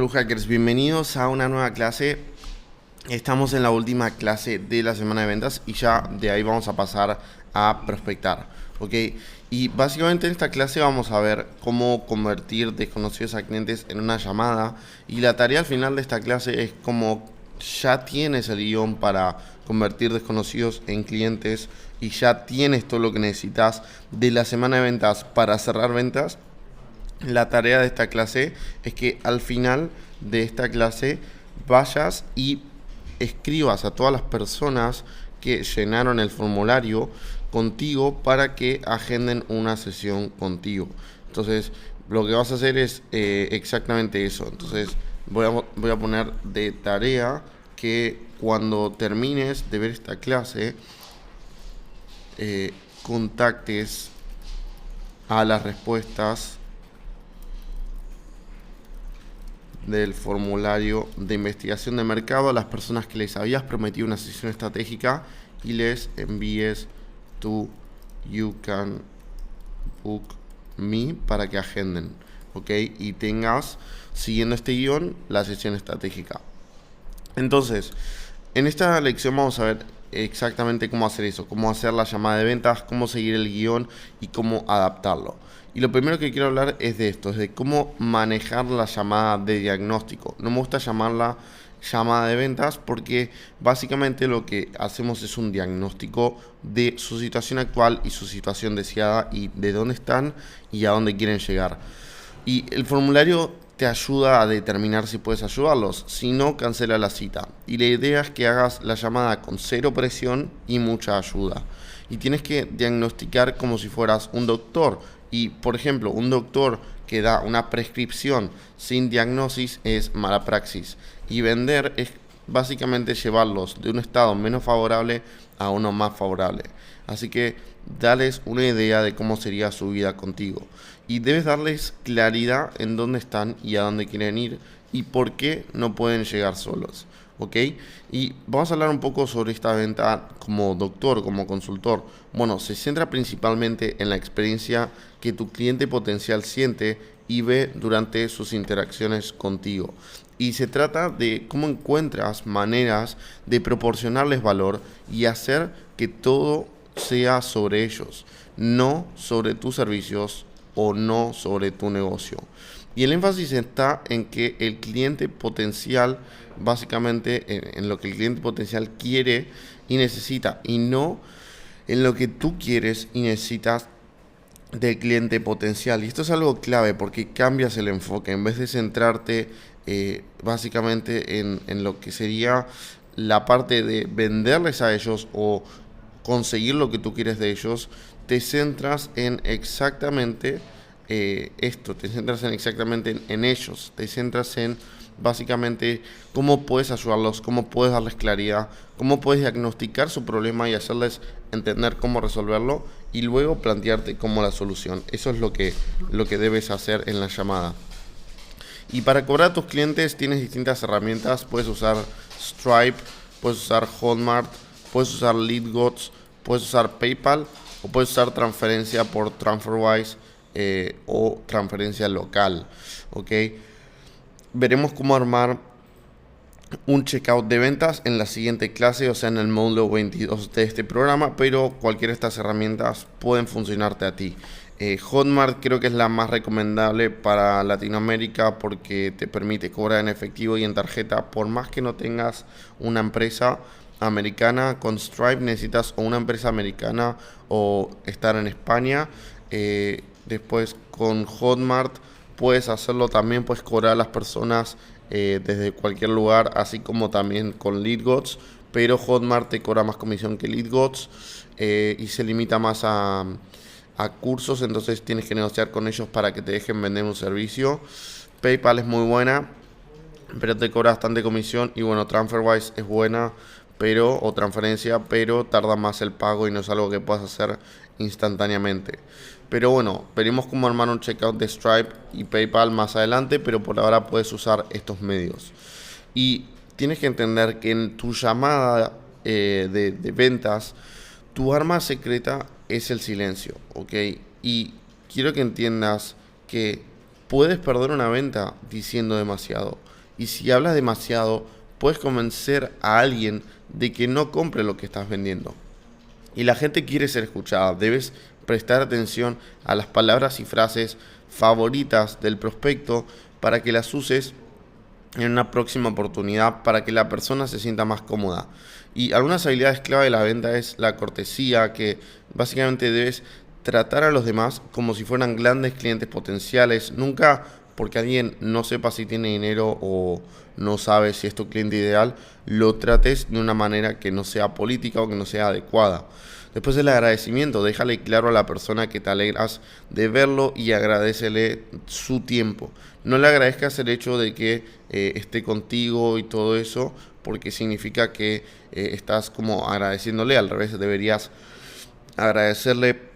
Growth Hackers, bienvenidos a una nueva clase. Estamos en la última clase de la semana de ventas y ya de ahí vamos a pasar a prospectar, ¿ok? Y básicamente en esta clase vamos a ver cómo convertir desconocidos a clientes en una llamada, y la tarea al final de esta clase es como ya tienes el guión para convertir desconocidos en clientes y ya tienes todo lo que necesitas de la semana de ventas para cerrar ventas. La tarea de esta clase es que al final de esta clase vayas y escribas a todas las personas que llenaron el formulario contigo para que agenden una sesión contigo. Entonces, lo que vas a hacer es exactamente eso. Entonces, voy a poner de tarea que cuando termines de ver esta clase, contactes a las respuestas del formulario de investigación de mercado a las personas que les habías prometido una sesión estratégica y les envíes tu You Can Book Me para que agenden, ¿ok? Y tengas, siguiendo este guión, la sesión estratégica. Entonces, en esta lección vamos a ver exactamente cómo hacer eso, cómo hacer la llamada de ventas, cómo seguir el guión y cómo adaptarlo. Y lo primero que quiero hablar es de esto, es de cómo manejar la llamada de diagnóstico. No me gusta llamarla llamada de ventas porque básicamente lo que hacemos es un diagnóstico de su situación actual y su situación deseada y de dónde están y a dónde quieren llegar. Y el formulario te ayuda a determinar si puedes ayudarlos, si no, cancela la cita. Y la idea es que hagas la llamada con cero presión y mucha ayuda. Y tienes que diagnosticar como si fueras un doctor. Y, por ejemplo, un doctor que da una prescripción sin diagnosis es mala praxis. Y vender es básicamente llevarlos de un estado menos favorable a uno más favorable. Así que dales una idea de cómo sería su vida contigo. Y debes darles claridad en dónde están y a dónde quieren ir y por qué no pueden llegar solos, ¿ok? Y vamos a hablar un poco sobre esta venta como doctor, como consultor. Bueno, se centra principalmente en la experiencia que tu cliente potencial siente y ve durante sus interacciones contigo. Y se trata de cómo encuentras maneras de proporcionarles valor y hacer que todo sea sobre ellos, no sobre tus servicios o no sobre tu negocio. Y el énfasis está en que el cliente potencial, básicamente en lo que el cliente potencial quiere y necesita, y no en lo que tú quieres y necesitas del cliente potencial. Y esto es algo clave porque cambias el enfoque. En vez de centrarte básicamente en lo que sería la parte de venderles a ellos o conseguir lo que tú quieres de ellos, te centras en exactamente te centras en exactamente en ellos, te centras en básicamente cómo puedes ayudarlos, cómo puedes darles claridad, cómo puedes diagnosticar su problema y hacerles entender cómo resolverlo y luego plantearte como la solución. Eso es lo que debes hacer en la llamada. Y para cobrar a tus clientes tienes distintas herramientas. Puedes usar Stripe, puedes usar Hotmart, puedes usar LeadGods, puedes usar PayPal o puedes usar transferencia por TransferWise o transferencia local, ¿ok? Veremos cómo armar un checkout de ventas en la siguiente clase, o sea en el módulo 22 de este programa, pero cualquiera de estas herramientas pueden funcionarte a ti. Hotmart creo que es la más recomendable para Latinoamérica porque te permite cobrar en efectivo y en tarjeta, por más que no tengas una empresa americana. Con Stripe necesitas o una empresa americana o estar en España. Después con Hotmart puedes hacerlo también, puedes cobrar a las personas desde cualquier lugar, así como también con LeadGods, pero Hotmart te cobra más comisión que LeadGods y se limita más a cursos, entonces tienes que negociar con ellos para que te dejen vender un servicio. PayPal es muy buena, pero te cobra bastante comisión, y bueno, TransferWise es buena, o transferencia, pero tarda más el pago y no es algo que puedas hacer instantáneamente. Pero bueno, veremos cómo armar un checkout de Stripe y PayPal más adelante, pero por ahora puedes usar estos medios. Y tienes que entender que en tu llamada de ventas, tu arma secreta es el silencio, ¿ok? Y quiero que entiendas que puedes perder una venta diciendo demasiado. Y si hablas demasiado, puedes convencer a alguien de que no compre lo que estás vendiendo. Y la gente quiere ser escuchada. Debes prestar atención a las palabras y frases favoritas del prospecto para que las uses en una próxima oportunidad para que la persona se sienta más cómoda. Y algunas habilidades clave de la venta es la cortesía, que básicamente debes tratar a los demás como si fueran grandes clientes potenciales. Nunca porque alguien no sepa si tiene dinero o no sabe si es tu cliente ideal, lo trates de una manera que no sea política o que no sea adecuada. Después del agradecimiento, déjale claro a la persona que te alegras de verlo y agradécele su tiempo. No le agradezcas el hecho de que esté contigo y todo eso, porque significa que estás como agradeciéndole. Al revés, deberías agradecerle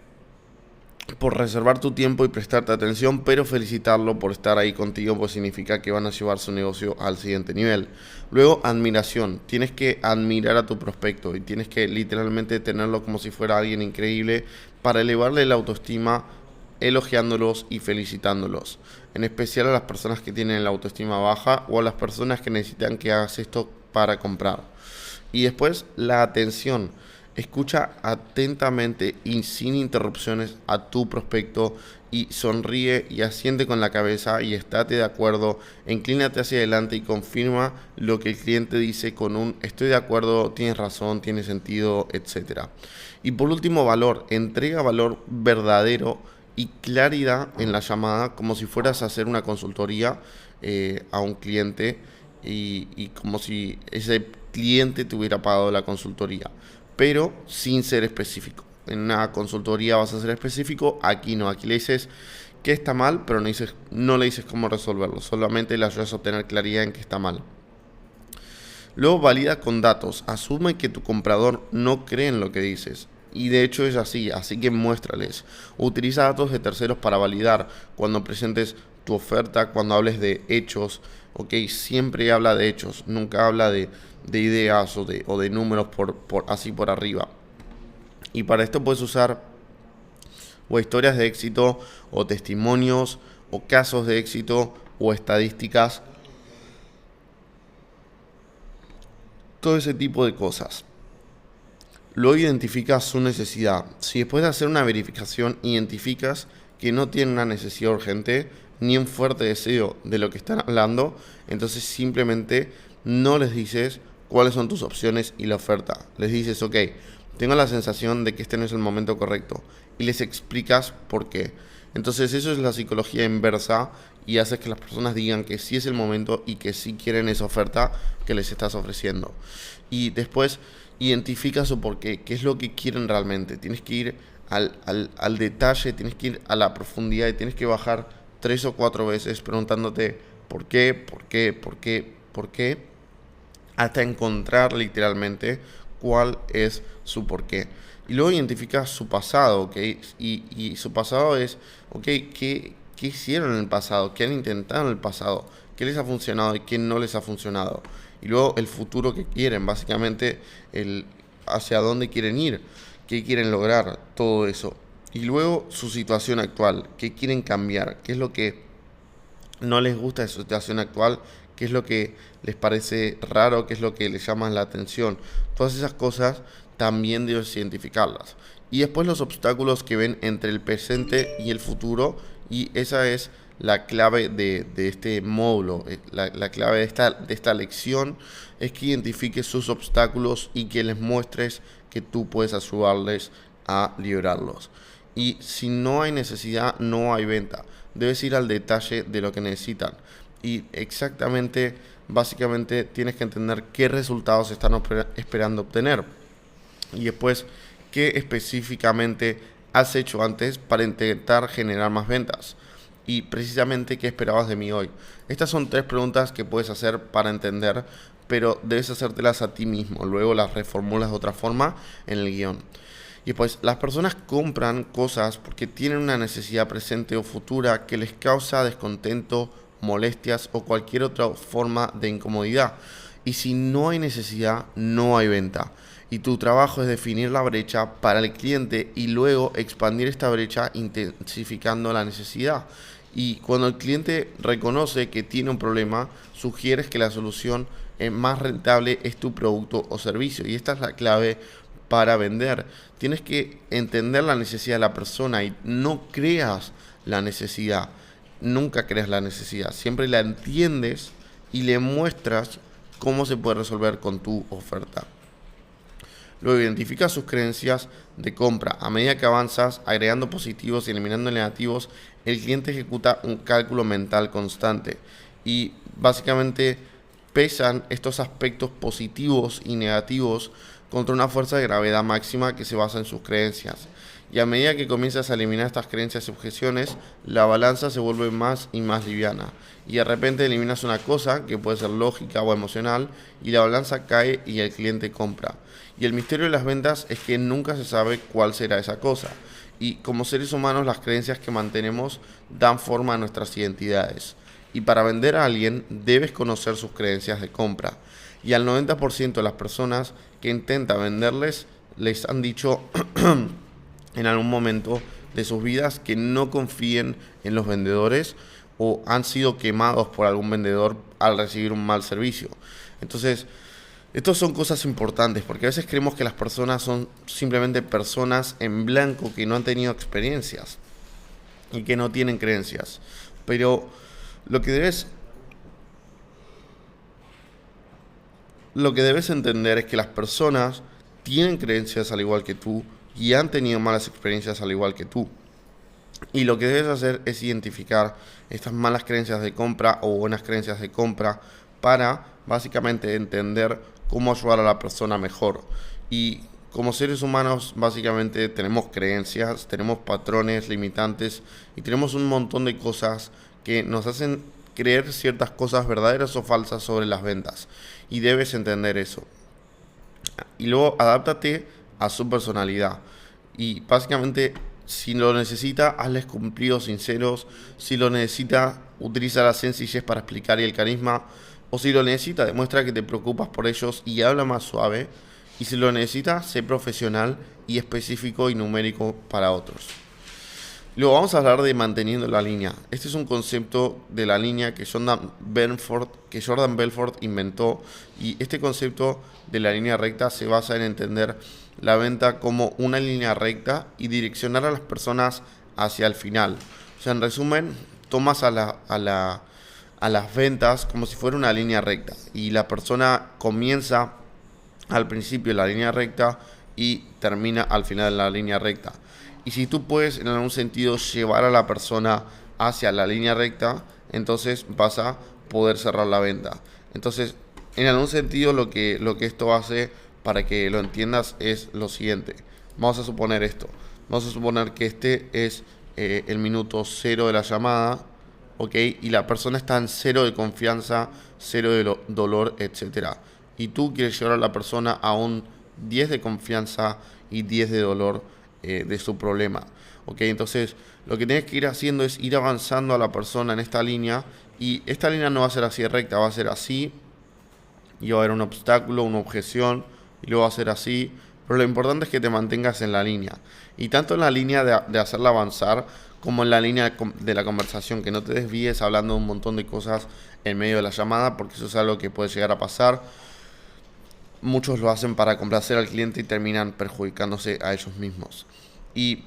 por reservar tu tiempo y prestarte atención, pero felicitarlo por estar ahí contigo, pues significa que van a llevar su negocio al siguiente nivel. Luego, admiración. Tienes que admirar a tu prospecto y tienes que literalmente tenerlo como si fuera alguien increíble para elevarle la autoestima, elogiándolos y felicitándolos. En especial a las personas que tienen la autoestima baja o a las personas que necesitan que hagas esto para comprar. Y después, la atención. Escucha atentamente y sin interrupciones a tu prospecto y sonríe y asiente con la cabeza y estate de acuerdo, inclínate hacia adelante y confirma lo que el cliente dice con un estoy de acuerdo, tienes razón, tiene sentido, etc. Y por último, valor. Entrega valor verdadero y claridad en la llamada, como si fueras a hacer una consultoría a un cliente y como si ese cliente te hubiera pagado la consultoría, pero sin ser específico. En una consultoría vas a ser específico, aquí no, aquí le dices que está mal, pero no le dices cómo resolverlo, solamente le ayudas a obtener claridad en que está mal. Luego valida con datos, asume que tu comprador no cree en lo que dices. Y de hecho es así que muéstrales. Utiliza datos de terceros para validar cuando presentes tu oferta, cuando hables de hechos. Ok, siempre habla de hechos, nunca habla de ideas o de números así por arriba. Y para esto puedes usar o historias de éxito, o testimonios, o casos de éxito, o estadísticas. Todo ese tipo de cosas. Luego identificas su necesidad. Si después de hacer una verificación identificas que no tiene una necesidad urgente ni un fuerte deseo de lo que están hablando, entonces simplemente no les dices cuáles son tus opciones y la oferta. Les dices, ok, tengo la sensación de que este no es el momento correcto, y les explicas por qué. Entonces eso es la psicología inversa y hace que las personas digan que sí es el momento y que sí quieren esa oferta que les estás ofreciendo. Y después identifica su porqué, qué es lo que quieren realmente. Tienes que ir al detalle, tienes que ir a la profundidad y tienes que bajar 3 o 4 veces preguntándote por qué, hasta encontrar literalmente cuál es su porqué. Y luego identifica su pasado, ¿ok? Y su pasado es, ¿ok? ¿Qué hicieron en el pasado? ¿Qué han intentado en el pasado? ¿Qué les ha funcionado y qué no les ha funcionado? Y luego el futuro que quieren, básicamente hacia dónde quieren ir, qué quieren lograr, todo eso. Y luego su situación actual, qué quieren cambiar, qué es lo que no les gusta de su situación actual, qué es lo que les parece raro, qué es lo que les llama la atención. Todas esas cosas también debes identificarlas. Y después los obstáculos que ven entre el presente y el futuro, y esa es la clave de este módulo. La clave de esta lección es que identifiques sus obstáculos y que les muestres que tú puedes ayudarles a librarlos. Y si no hay necesidad, no hay venta. Debes ir al detalle de lo que necesitan. Y exactamente, básicamente, tienes que entender qué resultados están esperando obtener. Y después, qué específicamente has hecho antes para intentar generar más ventas. Y precisamente, ¿qué esperabas de mí hoy? Estas son 3 preguntas que puedes hacer para entender, pero debes hacértelas a ti mismo. Luego las reformulas de otra forma en el guión. Y pues las personas compran cosas porque tienen una necesidad presente o futura que les causa descontento, molestias o cualquier otra forma de incomodidad. Y si no hay necesidad, no hay venta. Y tu trabajo es definir la brecha para el cliente y luego expandir esta brecha intensificando la necesidad. Y cuando el cliente reconoce que tiene un problema, sugieres que la solución más rentable es tu producto o servicio. Y esta es la clave para vender. Tienes que entender la necesidad de la persona y no creas la necesidad. Nunca creas la necesidad. Siempre la entiendes y le muestras cómo se puede resolver con tu oferta. Luego identifica sus creencias de compra. A medida que avanzas, agregando positivos y eliminando negativos, el cliente ejecuta un cálculo mental constante. Y básicamente pesan estos aspectos positivos y negativos contra una fuerza de gravedad máxima que se basa en sus creencias. Y a medida que comienzas a eliminar estas creencias y objeciones, la balanza se vuelve más y más liviana. Y de repente eliminas una cosa que puede ser lógica o emocional y la balanza cae y el cliente compra. Y el misterio de las ventas es que nunca se sabe cuál será esa cosa. Y como seres humanos las creencias que mantenemos dan forma a nuestras identidades. Y para vender a alguien debes conocer sus creencias de compra. Y al 90% de las personas que intentan venderles les han dicho en algún momento de sus vidas que no confíen en los vendedores o han sido quemados por algún vendedor al recibir un mal servicio. Entonces, estas son cosas importantes porque a veces creemos que las personas son simplemente personas en blanco que no han tenido experiencias y que no tienen creencias. Pero lo que debes entender es que las personas tienen creencias al igual que tú y han tenido malas experiencias al igual que tú. Y lo que debes hacer es identificar estas malas creencias de compra o buenas creencias de compra para básicamente entender cómo ayudar a la persona mejor. Y como seres humanos básicamente tenemos creencias, tenemos patrones limitantes y tenemos un montón de cosas que nos hacen creer ciertas cosas verdaderas o falsas sobre las ventas. Y debes entender eso. Y luego adáptate a su personalidad. Y básicamente, si lo necesita, hazles cumplidos sinceros. Si lo necesita, utiliza la sencillez para explicar y el carisma. O si lo necesita, demuestra que te preocupas por ellos y habla más suave. Y si lo necesita, sé profesional y específico y numérico para otros. Luego vamos a hablar de manteniendo la línea. Este es un concepto de la línea que Jordan Belfort inventó. Y este concepto de la línea recta se basa en entender la venta como una línea recta y direccionar a las personas hacia el final. O sea, en resumen, tomas a las ventas como si fuera una línea recta. Y la persona comienza al principio de la línea recta y termina al final de la línea recta. Y si tú puedes en algún sentido llevar a la persona hacia la línea recta, entonces vas a poder cerrar la venta. Entonces, en algún sentido lo que esto hace, para que lo entiendas, es lo siguiente. Vamos a suponer esto. Vamos a suponer que este es el minuto 0 de la llamada, ¿ok? Y la persona está en 0 de confianza, 0 de dolor, etc. Y tú quieres llevar a la persona a un 10 de confianza y 10 de dolor de su problema. ¿Ok? Entonces, lo que tienes que ir haciendo es ir avanzando a la persona en esta línea. Y esta línea no va a ser así recta, va a ser así. Y va a haber un obstáculo, una objeción. Y luego va a ser así. Pero lo importante es que te mantengas en la línea. Y tanto en la línea de hacerla avanzar, como en la línea de la conversación. Que no te desvíes hablando de un montón de cosas en medio de la llamada, porque eso es algo que puede llegar a pasar. Muchos lo hacen para complacer al cliente y terminan perjudicándose a ellos mismos. Y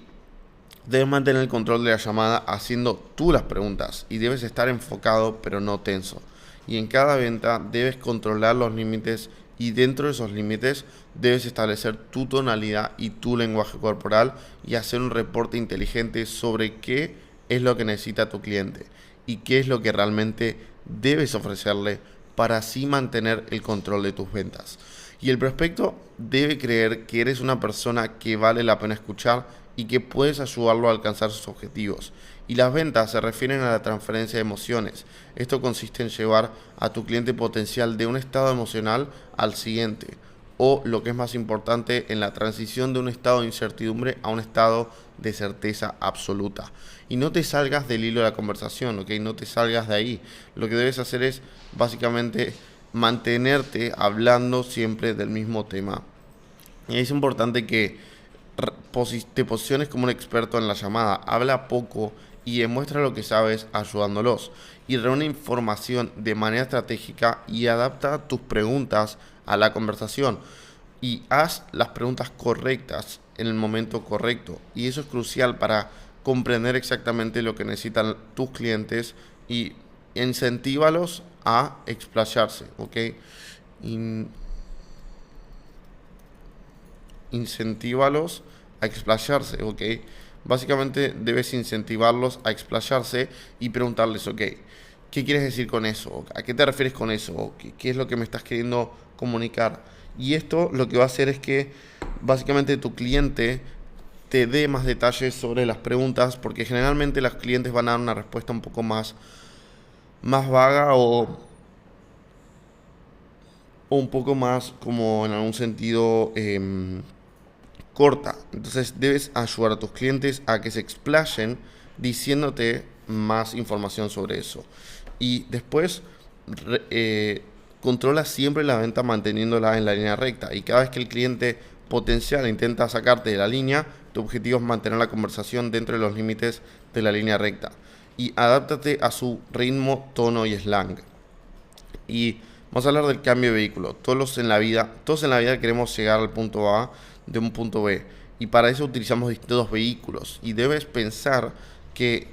debes mantener el control de la llamada haciendo tú las preguntas. Y debes estar enfocado pero no tenso. Y en cada venta debes controlar los límites. Y dentro de esos límites debes establecer tu tonalidad y tu lenguaje corporal. Y hacer un reporte inteligente sobre qué es lo que necesita tu cliente. Y qué es lo que realmente debes ofrecerle para así mantener el control de tus ventas. Y el prospecto debe creer que eres una persona que vale la pena escuchar y que puedes ayudarlo a alcanzar sus objetivos. Y las ventas se refieren a la transferencia de emociones. Esto consiste en llevar a tu cliente potencial de un estado emocional al siguiente. O, lo que es más importante, en la transición de un estado de incertidumbre a un estado de certeza absoluta. Y no te salgas del hilo de la conversación, ¿ok? No te salgas de ahí. Lo que debes hacer es básicamente mantenerte hablando siempre del mismo tema. Y es importante que te posiciones como un experto en la llamada. Habla poco y demuestra lo que sabes ayudándolos. Y reúne información de manera estratégica y adapta tus preguntas a la conversación. Y haz las preguntas correctas en el momento correcto. Y eso es crucial para comprender exactamente lo que necesitan tus clientes y incentívalos a explayarse, ¿ok? Incentívalos a explayarse, ¿ok? Básicamente debes incentivarlos a explayarse y preguntarles, ok, ¿qué quieres decir con eso? ¿A qué te refieres con eso? ¿Qué es lo que me estás queriendo comunicar? Y esto lo que va a hacer es que básicamente tu cliente te dé más detalles sobre las preguntas, porque generalmente los clientes van a dar una respuesta un poco más vaga o un poco más como en algún sentido corta. Entonces debes ayudar a tus clientes a que se explayen diciéndote más información sobre eso. Y después controla siempre la venta manteniéndola en la línea recta. Y cada vez que el cliente potencial intenta sacarte de la línea, tu objetivo es mantener la conversación dentro de los límites de la línea recta. Y adáptate a su ritmo, tono y slang. Y vamos a hablar del cambio de vehículo. Todos en la vida queremos llegar al punto A de un punto B. Y para eso utilizamos distintos vehículos. Y debes pensar que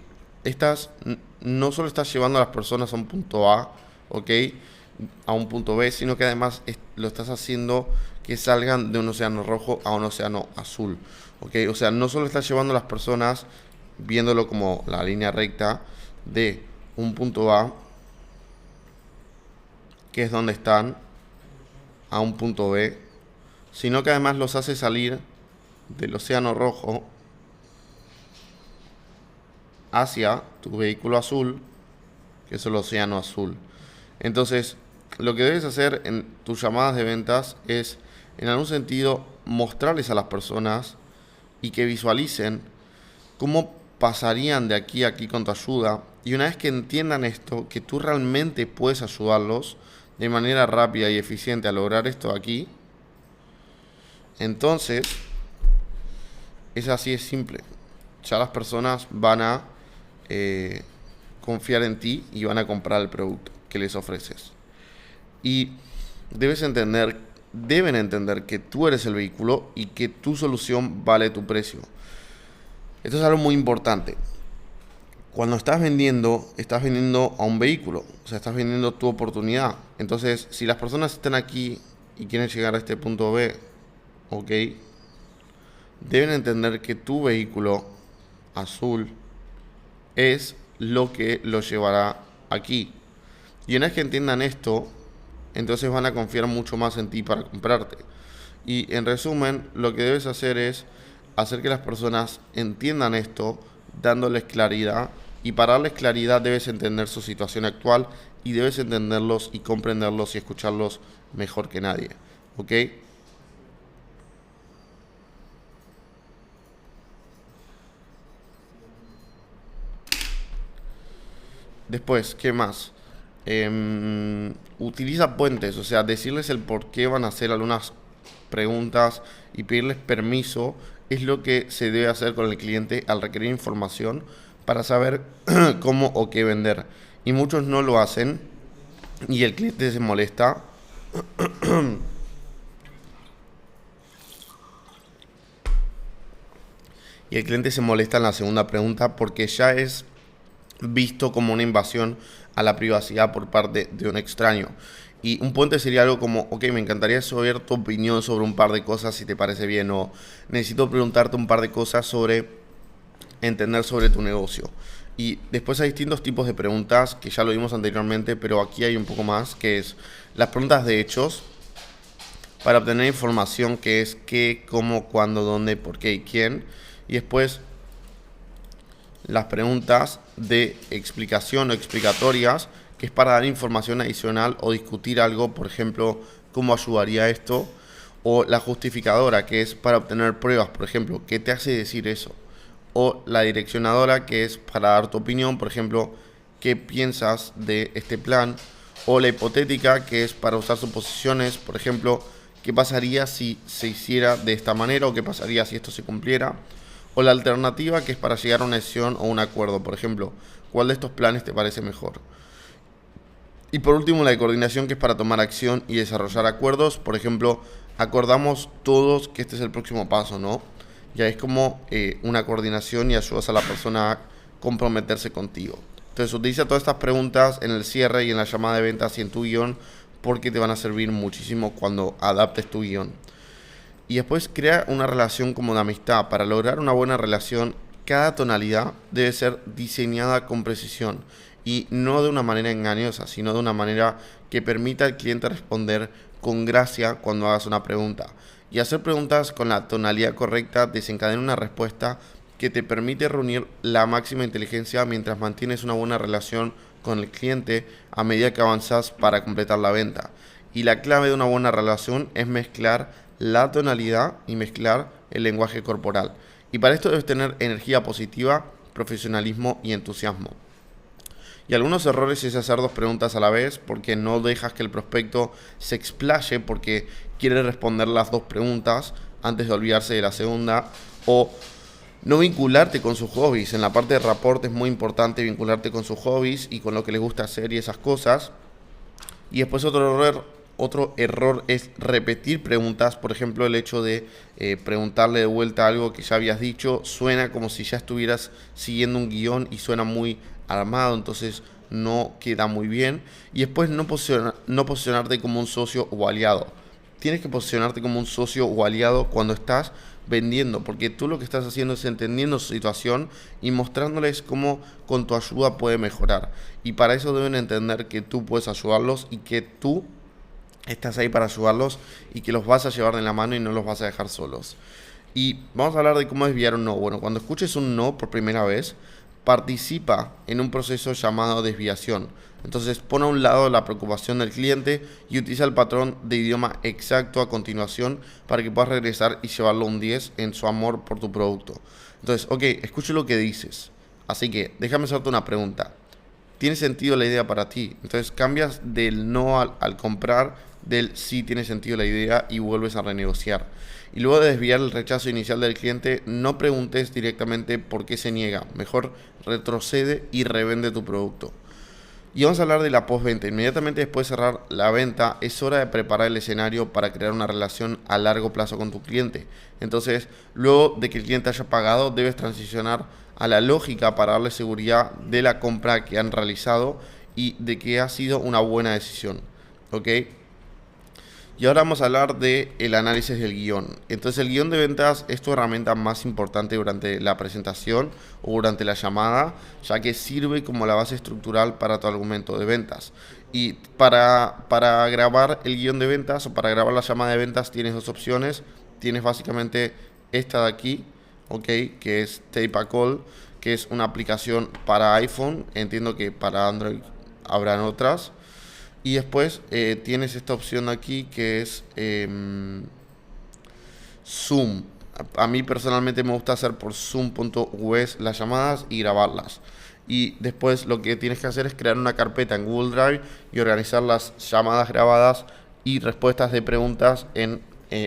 no solo estás llevando a las personas a un punto A, ¿ok? A un punto B, sino que además lo estás haciendo que salgan de un océano rojo a un océano azul, ¿ok? O sea, no solo estás llevando a las personas, viéndolo como la línea recta, de un punto A, que es donde están, a un punto B, sino que además los hace salir del océano rojo hacia tu vehículo azul, que es el océano azul. Entonces, lo que debes hacer en tus llamadas de ventas es, en algún sentido, mostrarles a las personas y que visualicen cómo pasarían de aquí a aquí con tu ayuda. Y una vez que entiendan esto, que tú realmente puedes ayudarlos de manera rápida y eficiente a lograr esto aquí, entonces es así de simple. Ya las personas van a confiar en ti y van a comprar el producto que les ofreces. Y deben entender que tú eres el vehículo y que tu solución vale tu precio. Esto es algo muy importante. Cuando estás vendiendo a un vehículo, o sea, estás vendiendo tu oportunidad. Entonces, si las personas están aquí y quieren llegar a este punto B, ok, deben entender que tu vehículo azul es lo que los llevará aquí. Y una vez que entiendan esto, entonces van a confiar mucho más en ti para comprarte. Y en resumen, lo que debes hacer es hacer que las personas entiendan esto, dándoles claridad. Y para darles claridad debes entender su situación actual y debes entenderlos y comprenderlos y escucharlos mejor que nadie. ¿Ok? Después, ¿qué más? Utiliza puentes, o sea, decirles el por qué van a hacer algunas preguntas y pedirles permiso es lo que se debe hacer con el cliente al requerir información para saber cómo o qué vender. Y muchos no lo hacen y el cliente se molesta. Y el cliente se molesta en la segunda pregunta porque ya es visto como una invasión a la privacidad por parte de un extraño. Y un puente sería algo como, ok, me encantaría saber tu opinión sobre un par de cosas si te parece bien, o necesito preguntarte un par de cosas sobre entender sobre tu negocio. Y después hay distintos tipos de preguntas que ya lo vimos anteriormente, pero aquí hay un poco más, que es las preguntas de hechos para obtener información, que es qué, cómo, cuándo, dónde, por qué y quién. Y después las preguntas de explicación o explicatorias, que es para dar información adicional o discutir algo, por ejemplo, cómo ayudaría esto, o la justificadora, que es para obtener pruebas, por ejemplo, ¿qué te hace decir eso? O la direccionadora, que es para dar tu opinión, por ejemplo, ¿qué piensas de este plan? O la hipotética, que es para usar suposiciones, por ejemplo, ¿qué pasaría si se hiciera de esta manera? O ¿qué pasaría si esto se cumpliera? O la alternativa que es para llegar a una decisión o un acuerdo. Por ejemplo, ¿cuál de estos planes te parece mejor? Y por último, la de coordinación, que es para tomar acción y desarrollar acuerdos. Por ejemplo, acordamos todos que este es el próximo paso, ¿no? Ya es como una coordinación y ayudas a la persona a comprometerse contigo. Entonces, utiliza todas estas preguntas en el cierre y en la llamada de ventas y en tu guión, porque te van a servir muchísimo cuando adaptes tu guión. Y después, crea una relación como de amistad. Para lograr una buena relación, cada tonalidad debe ser diseñada con precisión y no de una manera engañosa, sino de una manera que permita al cliente responder con gracia cuando hagas una pregunta. Y hacer preguntas con la tonalidad correcta desencadena una respuesta que te permite reunir la máxima inteligencia mientras mantienes una buena relación con el cliente a medida que avanzas para completar la venta. Y la clave de una buena relación es mezclar la tonalidad y mezclar el lenguaje corporal. Y para esto debes tener energía positiva, profesionalismo y entusiasmo. Y algunos errores es hacer dos preguntas a la vez, porque no dejas que el prospecto se explaye porque quiere responder las dos preguntas antes de olvidarse de la segunda. O no vincularte con sus hobbies. En la parte de rapport es muy importante vincularte con sus hobbies y con lo que les gusta hacer y esas cosas. Y después otro error es repetir preguntas. Por ejemplo, el hecho de preguntarle de vuelta algo que ya habías dicho suena como si ya estuvieras siguiendo un guión y suena muy armado, entonces no queda muy bien. Y después no posicionarte como un socio o aliado. Tienes que posicionarte como un socio o aliado cuando estás vendiendo, porque tú lo que estás haciendo es entendiendo su situación y mostrándoles cómo con tu ayuda puede mejorar. Y para eso deben entender que tú puedes ayudarlos y que tú estás ahí para ayudarlos y que los vas a llevar de la mano y no los vas a dejar solos. Y vamos a hablar de cómo desviar un no. Bueno, cuando escuches un no por primera vez, participa en un proceso llamado desviación. Entonces pon a un lado la preocupación del cliente y utiliza el patrón de idioma exacto a continuación para que puedas regresar y llevarlo a un 10 en su amor por tu producto. Entonces, ok, escucho lo que dices. Así que déjame hacerte una pregunta. ¿Tiene sentido la idea para ti? Entonces cambias del no al comprar, del sí tiene sentido la idea, y vuelves a renegociar. Y luego de desviar el rechazo inicial del cliente, no preguntes directamente por qué se niega. Mejor retrocede y revende tu producto. Y vamos a hablar de la postventa. Inmediatamente después de cerrar la venta, es hora de preparar el escenario para crear una relación a largo plazo con tu cliente. Entonces, luego de que el cliente haya pagado, debes transicionar a la lógica para darle seguridad de la compra que han realizado y de que ha sido una buena decisión. ¿Ok? Y ahora vamos a hablar del análisis del guión. Entonces, el guión de ventas es tu herramienta más importante durante la presentación o durante la llamada, ya que sirve como la base estructural para tu argumento de ventas. Y para grabar el guión de ventas o para grabar la llamada de ventas tienes dos opciones. Tienes básicamente esta de aquí, ¿ok? Que es Tape a Call, que es una aplicación para iPhone. Entiendo que para Android habrán otras. Y después tienes esta opción aquí que es Zoom. A mí personalmente me gusta hacer por Zoom.us las llamadas y grabarlas. Y después lo que tienes que hacer es crear una carpeta en Google Drive y organizar las llamadas grabadas y respuestas de preguntas en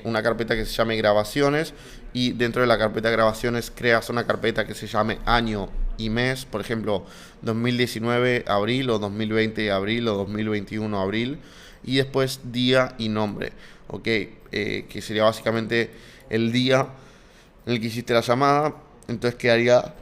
una carpeta que se llame grabaciones. Y dentro de la carpeta grabaciones creas una carpeta que se llame año y mes, por ejemplo 2019 abril o 2020 abril o 2021 abril, y después día y nombre, ok, que sería básicamente el día en el que hiciste la llamada. Entonces quedaría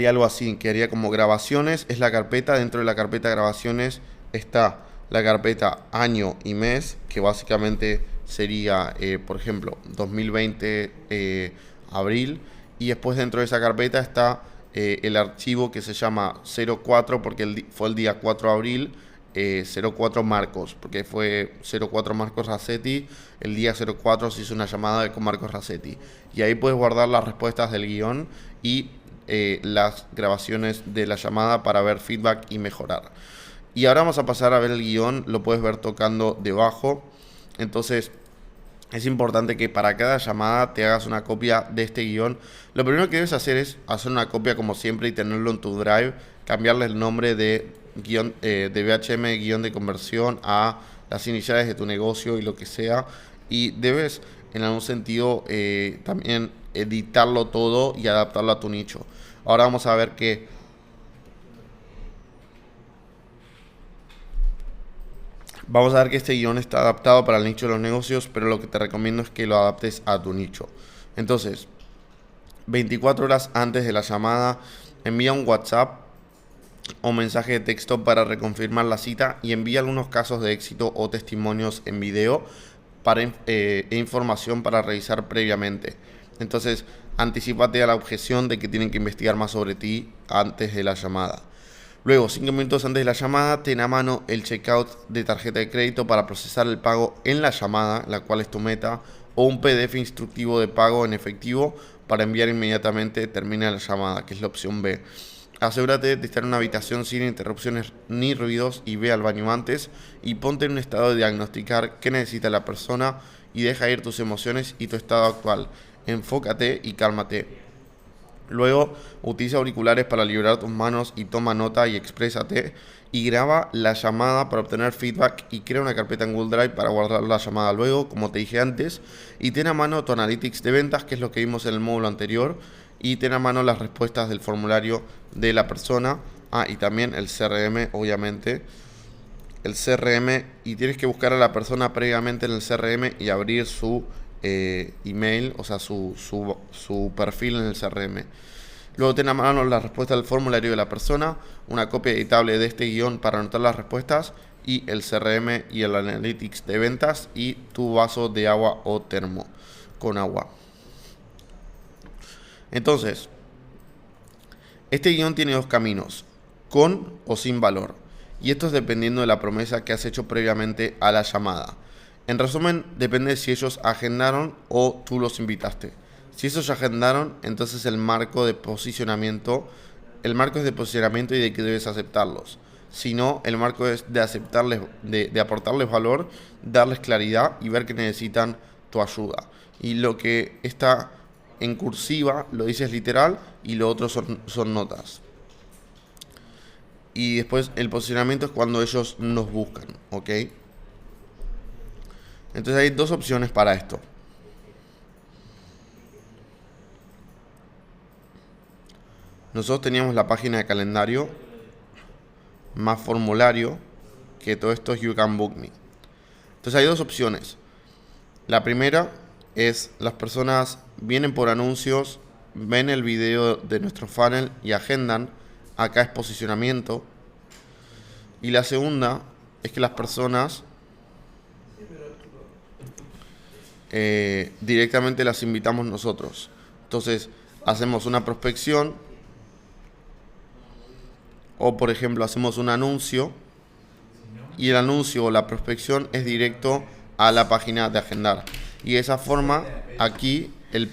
algo así, quedaría como grabaciones, es la carpeta. Dentro de la carpeta grabaciones está la carpeta año y mes, que básicamente sería, por ejemplo, 2020 abril. Y después dentro de esa carpeta está el archivo que se llama 04, porque fue el día 4 de abril, 04 Marcos, porque fue 04 Marcos Racetti. El día 04 se hizo una llamada con Marcos Racetti. Y ahí puedes guardar las respuestas del guión y las grabaciones de la llamada para ver feedback y mejorar. Y ahora vamos a pasar a ver el guión. Lo puedes ver tocando debajo. Entonces es importante que para cada llamada te hagas una copia de este guión. Lo primero que debes hacer es hacer una copia como siempre y tenerlo en tu Drive. Cambiarle el nombre de guión, de BHM guión de conversión a las iniciales de tu negocio y lo que sea. Y debes en algún sentido también editarlo todo y adaptarlo a tu nicho. Ahora vamos a ver que este guión está adaptado para el nicho de los negocios, pero lo que te recomiendo es que lo adaptes a tu nicho. Entonces, 24 horas antes de la llamada, envía un WhatsApp o mensaje de texto para reconfirmar la cita y envía algunos casos de éxito o testimonios en video e información para revisar previamente. Entonces, anticípate a la objeción de que tienen que investigar más sobre ti antes de la llamada. Luego, 5 minutos antes de la llamada, ten a mano el checkout de tarjeta de crédito para procesar el pago en la llamada, la cual es tu meta, o un PDF instructivo de pago en efectivo para enviar inmediatamente termina la llamada, que es la opción B. Asegúrate de estar en una habitación sin interrupciones ni ruidos y ve al baño antes y ponte en un estado de diagnosticar qué necesita la persona y deja ir tus emociones y tu estado actual. Enfócate y cálmate. Luego, utiliza auriculares para liberar tus manos y toma nota y exprésate. Y graba la llamada para obtener feedback y crea una carpeta en Google Drive para guardar la llamada luego, como te dije antes. Y ten a mano tu Analytics de ventas, que es lo que vimos en el módulo anterior. Y ten a mano las respuestas del formulario de la persona. Y también el CRM, obviamente. El CRM, y tienes que buscar a la persona previamente en el CRM y abrir su email, o sea, su perfil en el CRM. Luego ten a mano la respuesta del formulario de la persona, una copia editable de este guión para anotar las respuestas, y el CRM y el Analytics de ventas, y tu vaso de agua o termo con agua. Entonces, este guión tiene dos caminos, con o sin valor, y esto es dependiendo de la promesa que has hecho previamente a la llamada. En resumen, depende de si ellos agendaron o tú los invitaste. Si ellos agendaron, entonces el marco es de posicionamiento y de que debes aceptarlos. Si no, el marco es de aceptarles, de aportarles valor, darles claridad y ver que necesitan tu ayuda. Y lo que está en cursiva lo dices literal y lo otro son notas. Y después el posicionamiento es cuando ellos nos buscan, ¿ok? Entonces hay dos opciones para esto. Nosotros teníamos la página de calendario más formulario, que todo esto es You Can Book Me. Entonces hay dos opciones. La primera es las personas vienen por anuncios, ven el video de nuestro funnel y agendan. Acá es posicionamiento. Y la segunda es que las personas directamente las invitamos nosotros. Entonces hacemos una prospección o, por ejemplo, hacemos un anuncio y el anuncio o la prospección es directo a la página de agendar. Y de esa forma aquí el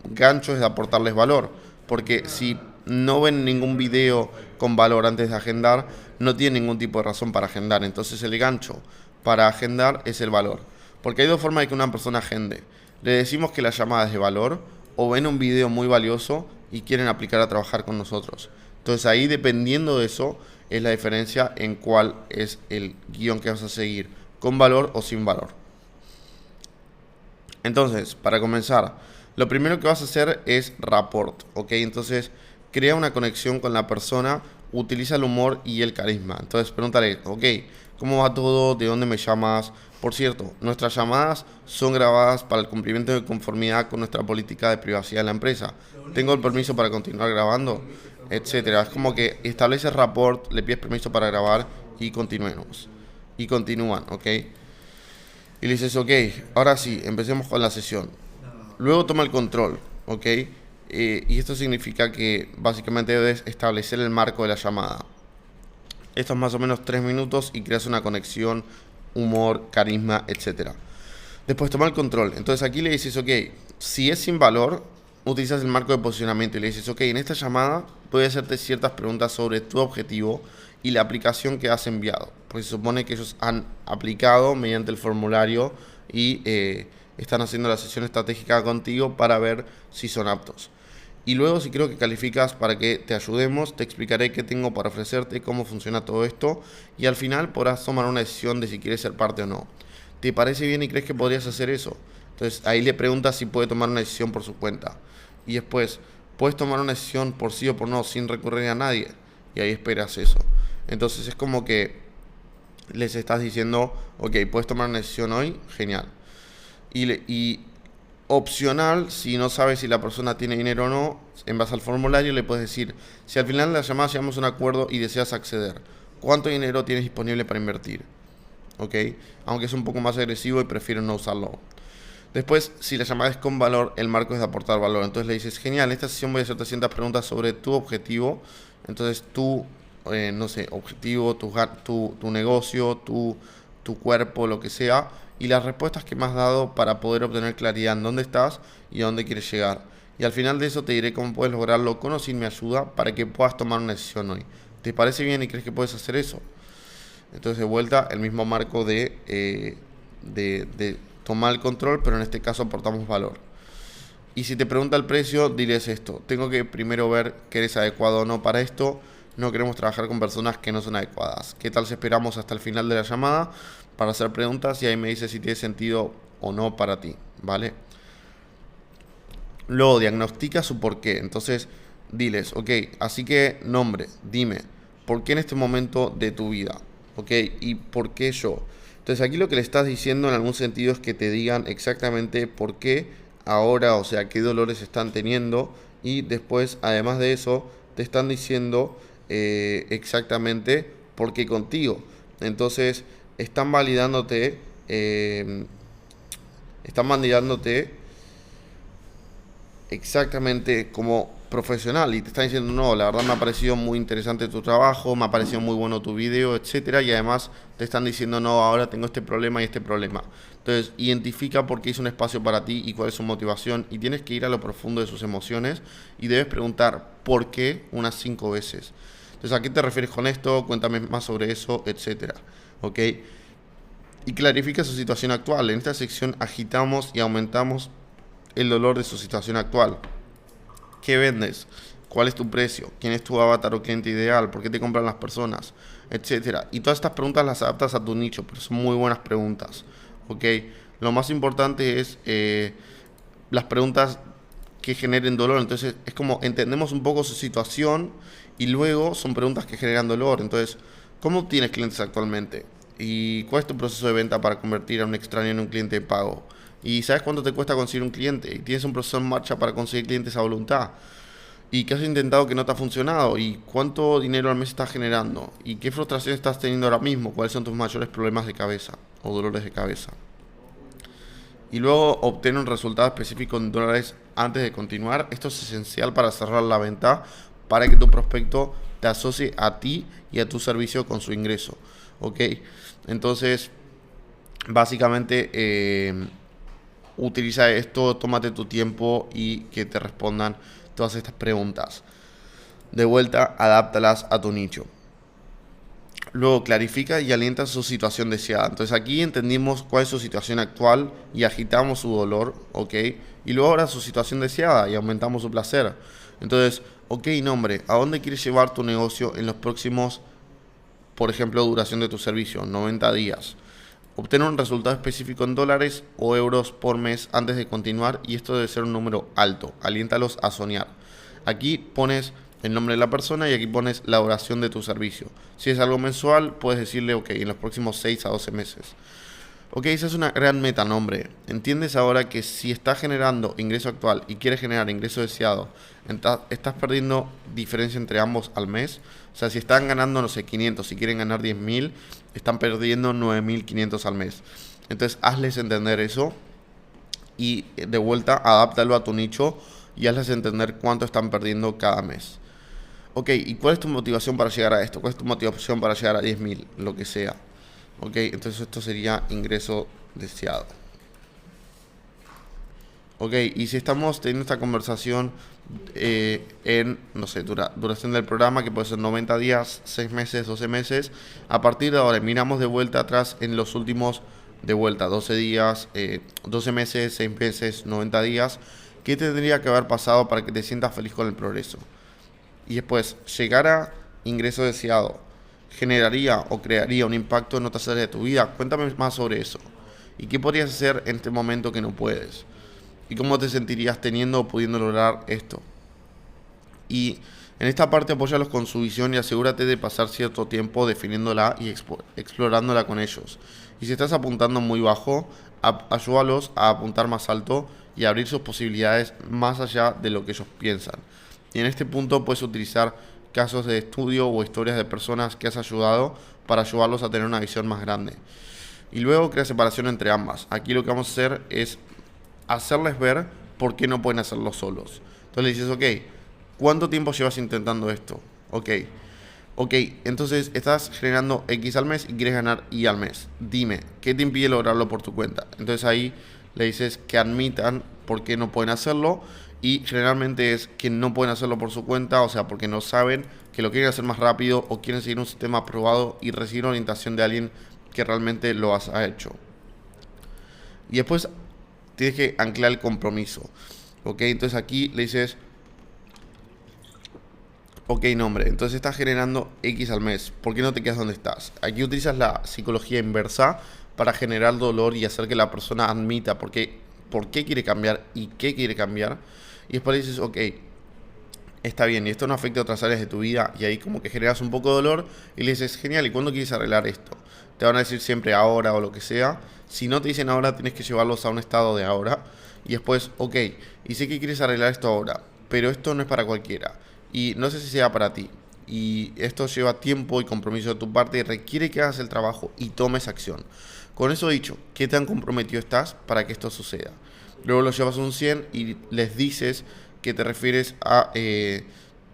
gancho es de aportarles valor, porque si no ven ningún video con valor antes de agendar, no tienen ningún tipo de razón para agendar. Entonces el gancho para agendar es el valor. Porque hay dos formas de que una persona agende. Le decimos que la llamada es de valor o ven un video muy valioso y quieren aplicar a trabajar con nosotros. Entonces ahí, dependiendo de eso, es la diferencia en cuál es el guión que vas a seguir, con valor o sin valor. Entonces, para comenzar, lo primero que vas a hacer es rapport, ¿ok? Entonces, crea una conexión con la persona, utiliza el humor y el carisma. Entonces, pregúntale, ok, ¿cómo va todo? ¿De dónde me llamas? Por cierto, nuestras llamadas son grabadas para el cumplimiento de conformidad con nuestra política de privacidad de la empresa. ¿Tengo el permiso para continuar grabando? Etcétera. Es como que estableces rapport, le pides permiso para grabar y continuemos. Y continúan, ¿ok? Y le dices, ok, ahora sí, empecemos con la sesión. Luego toma el control, ¿ok? Y esto significa que básicamente debes establecer el marco de la llamada. Esto es más o menos 3 minutos y creas una conexión, humor, carisma, etc. Después toma el control. Entonces aquí le dices, ok, si es sin valor, utilizas el marco de posicionamiento y le dices, ok, en esta llamada voy a hacerte ciertas preguntas sobre tu objetivo y la aplicación que has enviado. Porque se supone que ellos han aplicado mediante el formulario y están haciendo la sesión estratégica contigo para ver si son aptos. Y luego, si creo que calificas para que te ayudemos, te explicaré qué tengo para ofrecerte, cómo funciona todo esto, y al final podrás tomar una decisión de si quieres ser parte o no. ¿Te parece bien y crees que podrías hacer eso? Entonces ahí le preguntas si puede tomar una decisión por su cuenta. Y después, ¿puedes tomar una decisión por sí o por no sin recurrir a nadie? Y ahí esperas eso. Entonces es como que les estás diciendo, ok, puedes tomar una decisión hoy, genial. Y opcional, si no sabes si la persona tiene dinero o no, en base al formulario le puedes decir, si al final de la llamada llegamos a un acuerdo y deseas acceder, ¿cuánto dinero tienes disponible para invertir? Ok, aunque es un poco más agresivo y prefiero no usarlo. Después, si la llamada es con valor, el marco es de aportar valor. Entonces le dices, genial, en esta sesión voy a hacer 300 preguntas sobre tu objetivo. Entonces no sé, objetivo, tu negocio, tu cuerpo, lo que sea. Y las respuestas que me has dado para poder obtener claridad en dónde estás y a dónde quieres llegar. Y al final de eso te diré cómo puedes lograrlo con o sin mi ayuda para que puedas tomar una decisión hoy. ¿Te parece bien y crees que puedes hacer eso? Entonces de vuelta el mismo marco de tomar el control, pero en este caso aportamos valor. Y si te pregunta el precio, diles esto. Tengo que primero ver que eres adecuado o no para esto. No queremos trabajar con personas que no son adecuadas. ¿Qué tal si esperamos hasta el final de la llamada para hacer preguntas y ahí me dices si tiene sentido o no para ti? ¿Vale? Luego diagnostica su porqué. Entonces diles, ok, así que nombre, dime, ¿por qué en este momento de tu vida? Ok, ¿y por qué yo? Entonces aquí lo que le estás diciendo en algún sentido es que te digan exactamente por qué ahora, o sea, qué dolores están teniendo y después, además de eso, te están diciendo exactamente por qué contigo. Entonces, están validándote exactamente como profesional y te están diciendo, no, la verdad me ha parecido muy interesante tu trabajo, me ha parecido muy bueno tu video, etcétera, y además te están diciendo, no, ahora tengo este problema y este problema. Entonces, identifica por qué es un espacio para ti y cuál es su motivación y tienes que ir a lo profundo de sus emociones y debes preguntar por qué unas 5 veces. Entonces, ¿a qué te refieres con esto? Cuéntame más sobre eso, etcétera. ¿Ok? Y clarifica su situación actual. En esta sección agitamos y aumentamos el dolor de su situación actual. ¿Qué vendes? ¿Cuál es tu precio? ¿Quién es tu avatar o cliente ideal? ¿Por qué te compran las personas? Etcétera. Y todas estas preguntas las adaptas a tu nicho, pero son muy buenas preguntas. ¿Ok? Lo más importante es las preguntas que generen dolor. Entonces es como entendemos un poco su situación y luego son preguntas que generan dolor. Entonces, ¿cómo obtienes clientes actualmente? ¿Y cuál es tu proceso de venta para convertir a un extraño en un cliente de pago? ¿Y sabes cuánto te cuesta conseguir un cliente? ¿Y tienes un proceso en marcha para conseguir clientes a voluntad? ¿Y qué has intentado que no te ha funcionado? ¿Y cuánto dinero al mes estás generando? ¿Y qué frustración estás teniendo ahora mismo? ¿Cuáles son tus mayores problemas de cabeza o dolores de cabeza? Y luego obtener un resultado específico en dólares antes de continuar. Esto es esencial para cerrar la venta, para que tu prospecto te asocie a ti y a tu servicio con su ingreso. ¿Ok? Entonces, básicamente, utiliza esto, tómate tu tiempo y que te respondan todas estas preguntas. De vuelta, adáptalas a tu nicho. Luego clarifica y alienta su situación deseada. Entonces aquí entendimos cuál es su situación actual y agitamos su dolor, ¿ok? Y luego ahora su situación deseada y aumentamos su placer. Entonces, ok, nombre, ¿a dónde quieres llevar tu negocio en los próximos, por ejemplo, duración de tu servicio? 90 días. Obtener un resultado específico en dólares o euros por mes antes de continuar y esto debe ser un número alto. Aliéntalos a soñar. Aquí pones el nombre de la persona y aquí pones la duración de tu servicio. Si es algo mensual, puedes decirle, ok, en los próximos 6 a 12 meses. Ok, esa es una gran meta, nombre. ¿Entiendes ahora que si estás generando ingreso actual y quieres generar ingreso deseado, estás perdiendo diferencia entre ambos al mes? O sea, si están ganando, no sé, 500, si quieren ganar 10.000, están perdiendo 9.500 al mes. Entonces, hazles entender eso y de vuelta, adáptalo a tu nicho y hazles entender cuánto están perdiendo cada mes. Ok, ¿y cuál es tu motivación para llegar a esto? ¿Cuál es tu motivación para llegar a 10.000? Lo que sea. Ok, entonces esto sería ingreso deseado. Ok, y si estamos teniendo esta conversación en, no sé, duración del programa, que puede ser 90 días, 6 meses, 12 meses, a partir de ahora miramos de vuelta atrás en los últimos, de vuelta, 12 días, 12 meses, 6 meses, 90 días, ¿qué tendría que haber pasado para que te sientas feliz con el progreso? Y después, llegar a ingreso deseado, ¿generaría o crearía un impacto en otras áreas de tu vida? Cuéntame más sobre eso. ¿Y qué podrías hacer en este momento que no puedes? ¿Y cómo te sentirías teniendo o pudiendo lograr esto? Y en esta parte apóyalos con su visión y asegúrate de pasar cierto tiempo definiéndola y explorándola con ellos. Y si estás apuntando muy bajo, ayúdalos a apuntar más alto y a abrir sus posibilidades más allá de lo que ellos piensan. Y en este punto puedes utilizar casos de estudio o historias de personas que has ayudado para ayudarlos a tener una visión más grande. Y luego crea separación entre ambas. Aquí lo que vamos a hacer es hacerles ver por qué no pueden hacerlo solos. Entonces le dices, ok, ¿cuánto tiempo llevas intentando esto? Ok, entonces estás generando X al mes y quieres ganar Y al mes. Dime, ¿qué te impide lograrlo por tu cuenta? Entonces ahí le dices que admitan por qué no pueden hacerlo. Y generalmente es que no pueden hacerlo por su cuenta, o sea, porque no saben, que lo quieren hacer más rápido o quieren seguir un sistema aprobado y recibir orientación de alguien que realmente lo ha hecho. Y después tienes que anclar el compromiso. Ok, entonces aquí le dices, ok, nombre, entonces estás generando X al mes. ¿Por qué no te quedas donde estás? Aquí utilizas la psicología inversa para generar dolor y hacer que la persona admita por qué quiere cambiar y qué quiere cambiar. Y después le dices, ok, está bien, y esto no afecta a otras áreas de tu vida. Y ahí como que generas un poco de dolor y le dices, genial, ¿y cuándo quieres arreglar esto? Te van a decir siempre ahora o lo que sea. Si no te dicen ahora, tienes que llevarlos a un estado de ahora. Y después, ok, y sé que quieres arreglar esto ahora, pero esto no es para cualquiera. Y no sé si sea para ti. Y esto lleva tiempo y compromiso de tu parte y requiere que hagas el trabajo y tomes acción. Con eso dicho, ¿qué tan comprometido estás para que esto suceda? Luego lo llevas a un 100 y les dices que te refieres a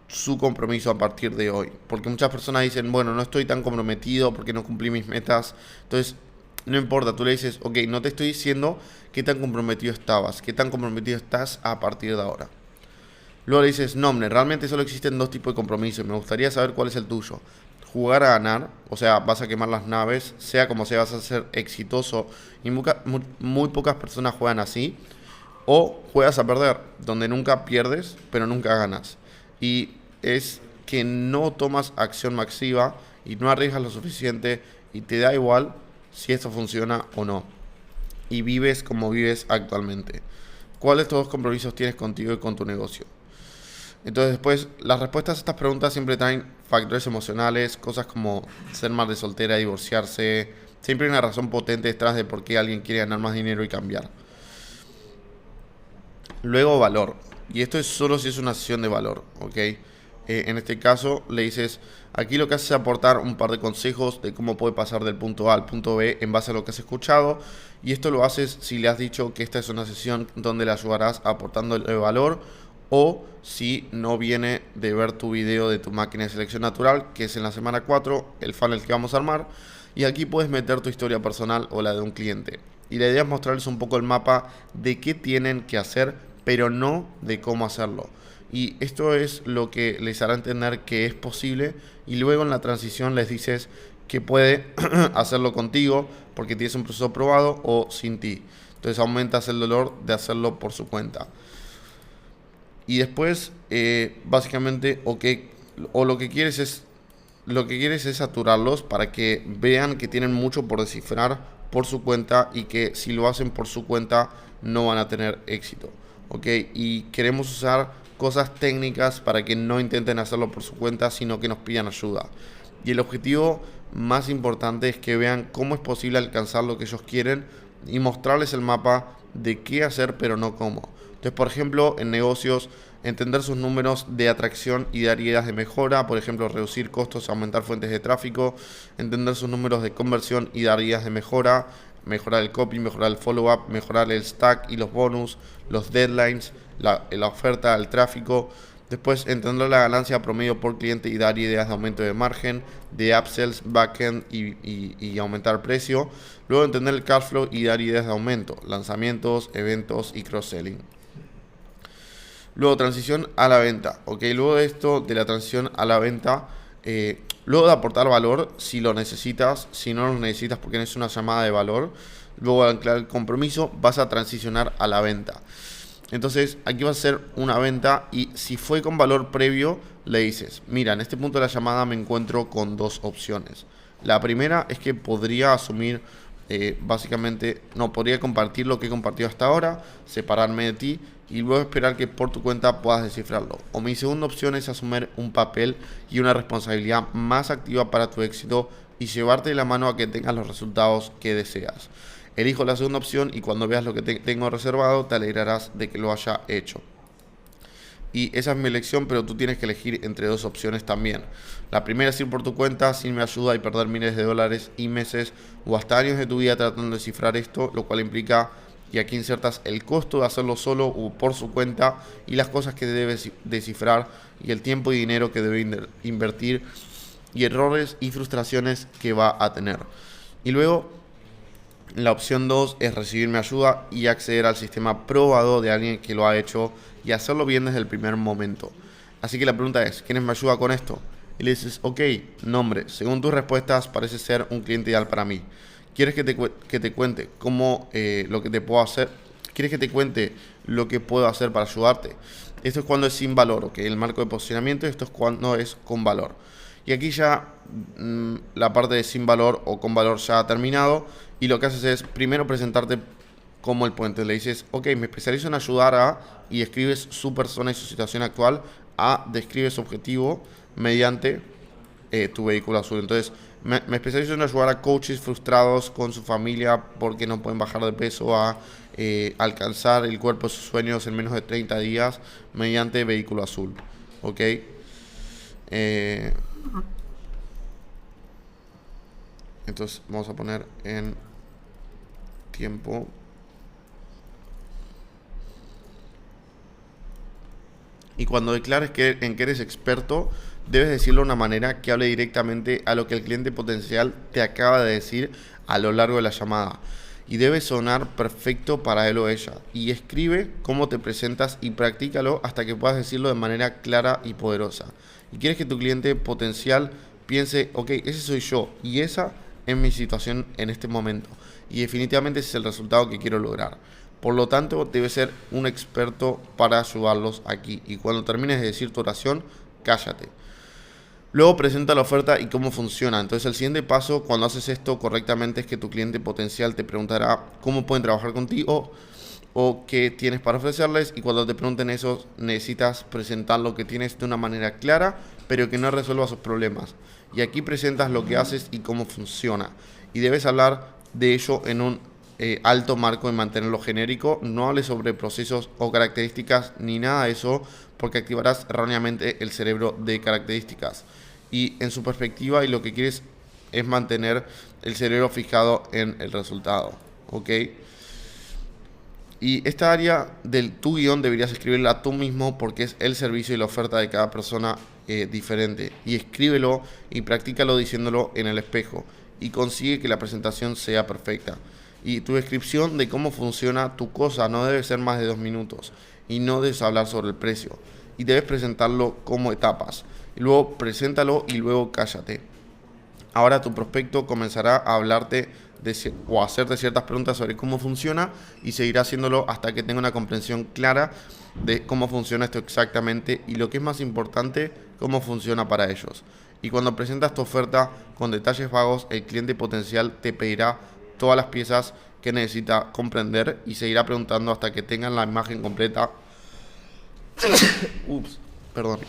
su compromiso a partir de hoy. Porque muchas personas dicen, bueno, no estoy tan comprometido porque no cumplí mis metas. Entonces, no importa, tú le dices, ok, no te estoy diciendo qué tan comprometido estabas, qué tan comprometido estás a partir de ahora. Luego le dices, no, hombre, realmente solo existen dos tipos de compromisos. Me gustaría saber cuál es el tuyo. Jugar a ganar, o sea, vas a quemar las naves, sea como sea, vas a ser exitoso. Y muy pocas personas juegan así. O juegas a perder, donde nunca pierdes, pero nunca ganas. Y es que no tomas acción masiva y no arriesgas lo suficiente y te da igual si esto funciona o no. Y vives como vives actualmente. ¿Cuáles de estos dos compromisos tienes contigo y con tu negocio? Entonces después, las respuestas a estas preguntas siempre traen factores emocionales, cosas como ser madre soltera, divorciarse. Siempre hay una razón potente detrás de por qué alguien quiere ganar más dinero y cambiar. Luego valor. Y esto es solo si es una sesión de valor, ¿ok? En este caso le dices, aquí lo que haces es aportar un par de consejos de cómo puede pasar del punto A al punto B en base a lo que has escuchado. Y esto lo haces si le has dicho que esta es una sesión donde le ayudarás aportando el valor, o si no viene de ver tu video de tu máquina de selección natural, que es en la semana 4, el funnel que vamos a armar. Y aquí puedes meter tu historia personal o la de un cliente. Y la idea es mostrarles un poco el mapa de qué tienen que hacer, pero no de cómo hacerlo. Y esto es lo que les hará entender que es posible, y luego en la transición les dices que puede hacerlo contigo porque tienes un proceso probado o sin ti. Entonces aumentas el dolor de hacerlo por su cuenta. Y después básicamente lo que quieres es saturarlos para que vean que tienen mucho por descifrar por su cuenta y que si lo hacen por su cuenta no van a tener éxito. Y queremos usar cosas técnicas para que no intenten hacerlo por su cuenta, sino que nos pidan ayuda. Y el objetivo más importante es que vean cómo es posible alcanzar lo que ellos quieren y mostrarles el mapa de qué hacer, pero no cómo. Entonces, por ejemplo, en negocios, entender sus números de atracción y dar ideas de mejora, por ejemplo, reducir costos, aumentar fuentes de tráfico, entender sus números de conversión y dar ideas de mejora, mejorar el copy, mejorar el follow-up, mejorar el stack y los bonus, los deadlines, la oferta, el tráfico. Después, entender la ganancia promedio por cliente y dar ideas de aumento de margen, de upsells, backend y aumentar el precio. Luego, entender el cash flow y dar ideas de aumento, lanzamientos, eventos y cross-selling. Luego, transición a la venta. Luego de esto, de la transición a la venta, luego de aportar valor, si lo necesitas, si no lo necesitas porque no es una llamada de valor, luego de anclar el compromiso, vas a transicionar a la venta. Entonces, aquí va a ser una venta y si fue con valor previo, le dices, mira, en este punto de la llamada me encuentro con dos opciones. La primera es que podría asumir básicamente, no, podría compartir lo que he compartido hasta ahora, separarme de ti y luego esperar que por tu cuenta puedas descifrarlo. O mi segunda opción es asumir un papel y una responsabilidad más activa para tu éxito y llevarte de la mano a que tengas los resultados que deseas. Elijo la segunda opción y cuando veas lo que tengo reservado te alegrarás de que lo haya hecho. Y esa es mi elección, pero tú tienes que elegir entre dos opciones también. La primera es ir por tu cuenta sin mi ayuda y perder miles de dólares y meses o hasta años de tu vida tratando de descifrar esto, lo cual implica, y aquí insertas el costo de hacerlo solo o por su cuenta y las cosas que debes descifrar y el tiempo y dinero que debe invertir y errores y frustraciones que va a tener. Y luego la opción 2 es recibir mi ayuda y acceder al sistema probado de alguien que lo ha hecho y hacerlo bien desde el primer momento. Así que la pregunta es, ¿quién me ayuda con esto? Y le dices, ok, nombre, según tus respuestas parece ser un cliente ideal para mí. ¿Quieres que te cuente cómo lo que te puedo hacer? ¿Quieres que te cuente lo que puedo hacer para ayudarte? Esto es cuando es sin valor, ok, el marco de posicionamiento, esto es cuando es con valor. Y aquí ya la parte de sin valor o con valor ya ha terminado y lo que haces es primero presentarte como el puente. Le dices, ok, me especializo en ayudar a, y escribes su persona y su situación actual, a, describes su objetivo mediante tu vehículo azul. Entonces, me especializo en ayudar a coaches frustrados con su familia porque no pueden bajar de peso a alcanzar el cuerpo de sus sueños en menos de 30 días mediante vehículo azul. ¿Ok? Entonces, vamos a poner en tiempo. Y cuando declares en que eres experto, debes decirlo de una manera que hable directamente a lo que el cliente potencial te acaba de decir a lo largo de la llamada. Y debe sonar perfecto para él o ella. Y escribe cómo te presentas y practícalo hasta que puedas decirlo de manera clara y poderosa. Y quieres que tu cliente potencial piense, ok, ese soy yo y esa es mi situación en este momento. Y definitivamente ese es el resultado que quiero lograr. Por lo tanto, debes ser un experto para ayudarlos aquí. Y cuando termines de decir tu oración, cállate. Luego presenta la oferta y cómo funciona. Entonces el siguiente paso cuando haces esto correctamente es que tu cliente potencial te preguntará cómo pueden trabajar contigo o qué tienes para ofrecerles. Y cuando te pregunten eso, necesitas presentar lo que tienes de una manera clara, pero que no resuelva sus problemas. Y aquí presentas lo que haces y cómo funciona. Y debes hablar de ello en un alto marco y mantenerlo genérico. No hables sobre procesos o características ni nada de eso, porque activarás erróneamente el cerebro de características. Y en su perspectiva, y lo que quieres es mantener el cerebro fijado en el resultado. ¿Ok? Y esta área del tu guión deberías escribirla tú mismo porque es el servicio y la oferta de cada persona diferente. Y escríbelo y practícalo diciéndolo en el espejo. Y consigue que la presentación sea perfecta. Y tu descripción de cómo funciona tu cosa no debe ser más de 2 minutos. Y no debes hablar sobre el precio. Y debes presentarlo como etapas. Y luego preséntalo y luego cállate. Ahora tu prospecto comenzará a hablarte o a hacerte ciertas preguntas sobre cómo funciona y seguirá haciéndolo hasta que tenga una comprensión clara de cómo funciona esto exactamente y lo que es más importante, cómo funciona para ellos. Y cuando presentas tu oferta con detalles vagos, el cliente potencial te pedirá todas las piezas que necesita comprender y seguirá preguntando hasta que tengan la imagen completa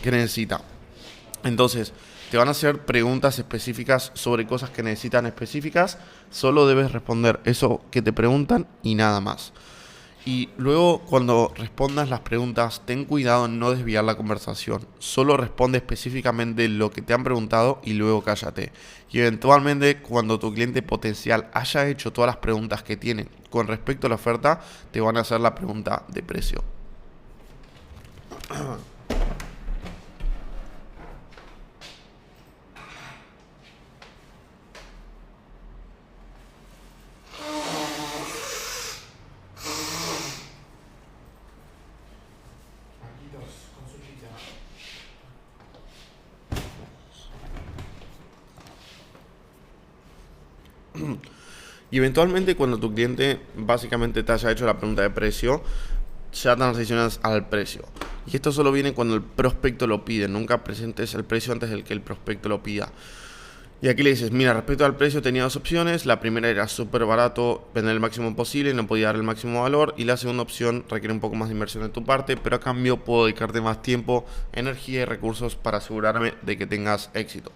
que necesita. Entonces, te van a hacer preguntas específicas sobre cosas que necesitan específicas. Solo debes responder eso que te preguntan y nada más. Y luego, cuando respondas las preguntas, ten cuidado en no desviar la conversación. Solo responde específicamente lo que te han preguntado y luego cállate. Y eventualmente, cuando tu cliente potencial haya hecho todas las preguntas que tiene con respecto a la oferta, te van a hacer la pregunta de precio. Y eventualmente cuando tu cliente básicamente te haya hecho la pregunta de precio, ya transicionas al precio. Y esto solo viene cuando el prospecto lo pide. Nunca presentes el precio antes del que el prospecto lo pida. Y aquí le dices, mira, respecto al precio tenía dos opciones. La primera era súper barato, vender el máximo posible, no podía dar el máximo valor. Y la segunda opción requiere un poco más de inversión de tu parte, pero a cambio puedo dedicarte más tiempo, energía y recursos para asegurarme de que tengas éxito.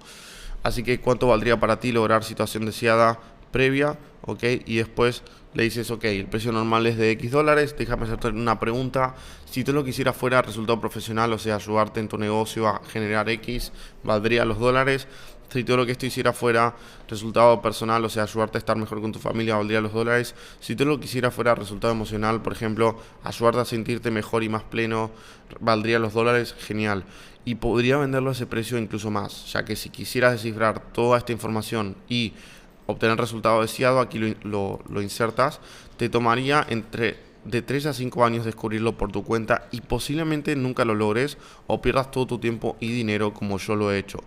Así que, ¿cuánto valdría para ti lograr situación deseada previa? Ok, y después le dices, ok, el precio normal es de X dólares, déjame hacerte una pregunta. Si tú lo quisieras fuera resultado profesional, o sea, ayudarte en tu negocio a generar X, ¿valdría los dólares? Si todo lo que esto hiciera fuera resultado personal, o sea, ayudarte a estar mejor con tu familia, valdría los dólares. Si todo lo que hiciera fuera resultado emocional, por ejemplo, ayudarte a sentirte mejor y más pleno, valdría los dólares, genial. Y podría venderlo a ese precio incluso más, ya que si quisieras descifrar toda esta información y obtener el resultado deseado, aquí lo insertas, te tomaría de 3 a 5 años descubrirlo por tu cuenta y posiblemente nunca lo logres o pierdas todo tu tiempo y dinero como yo lo he hecho.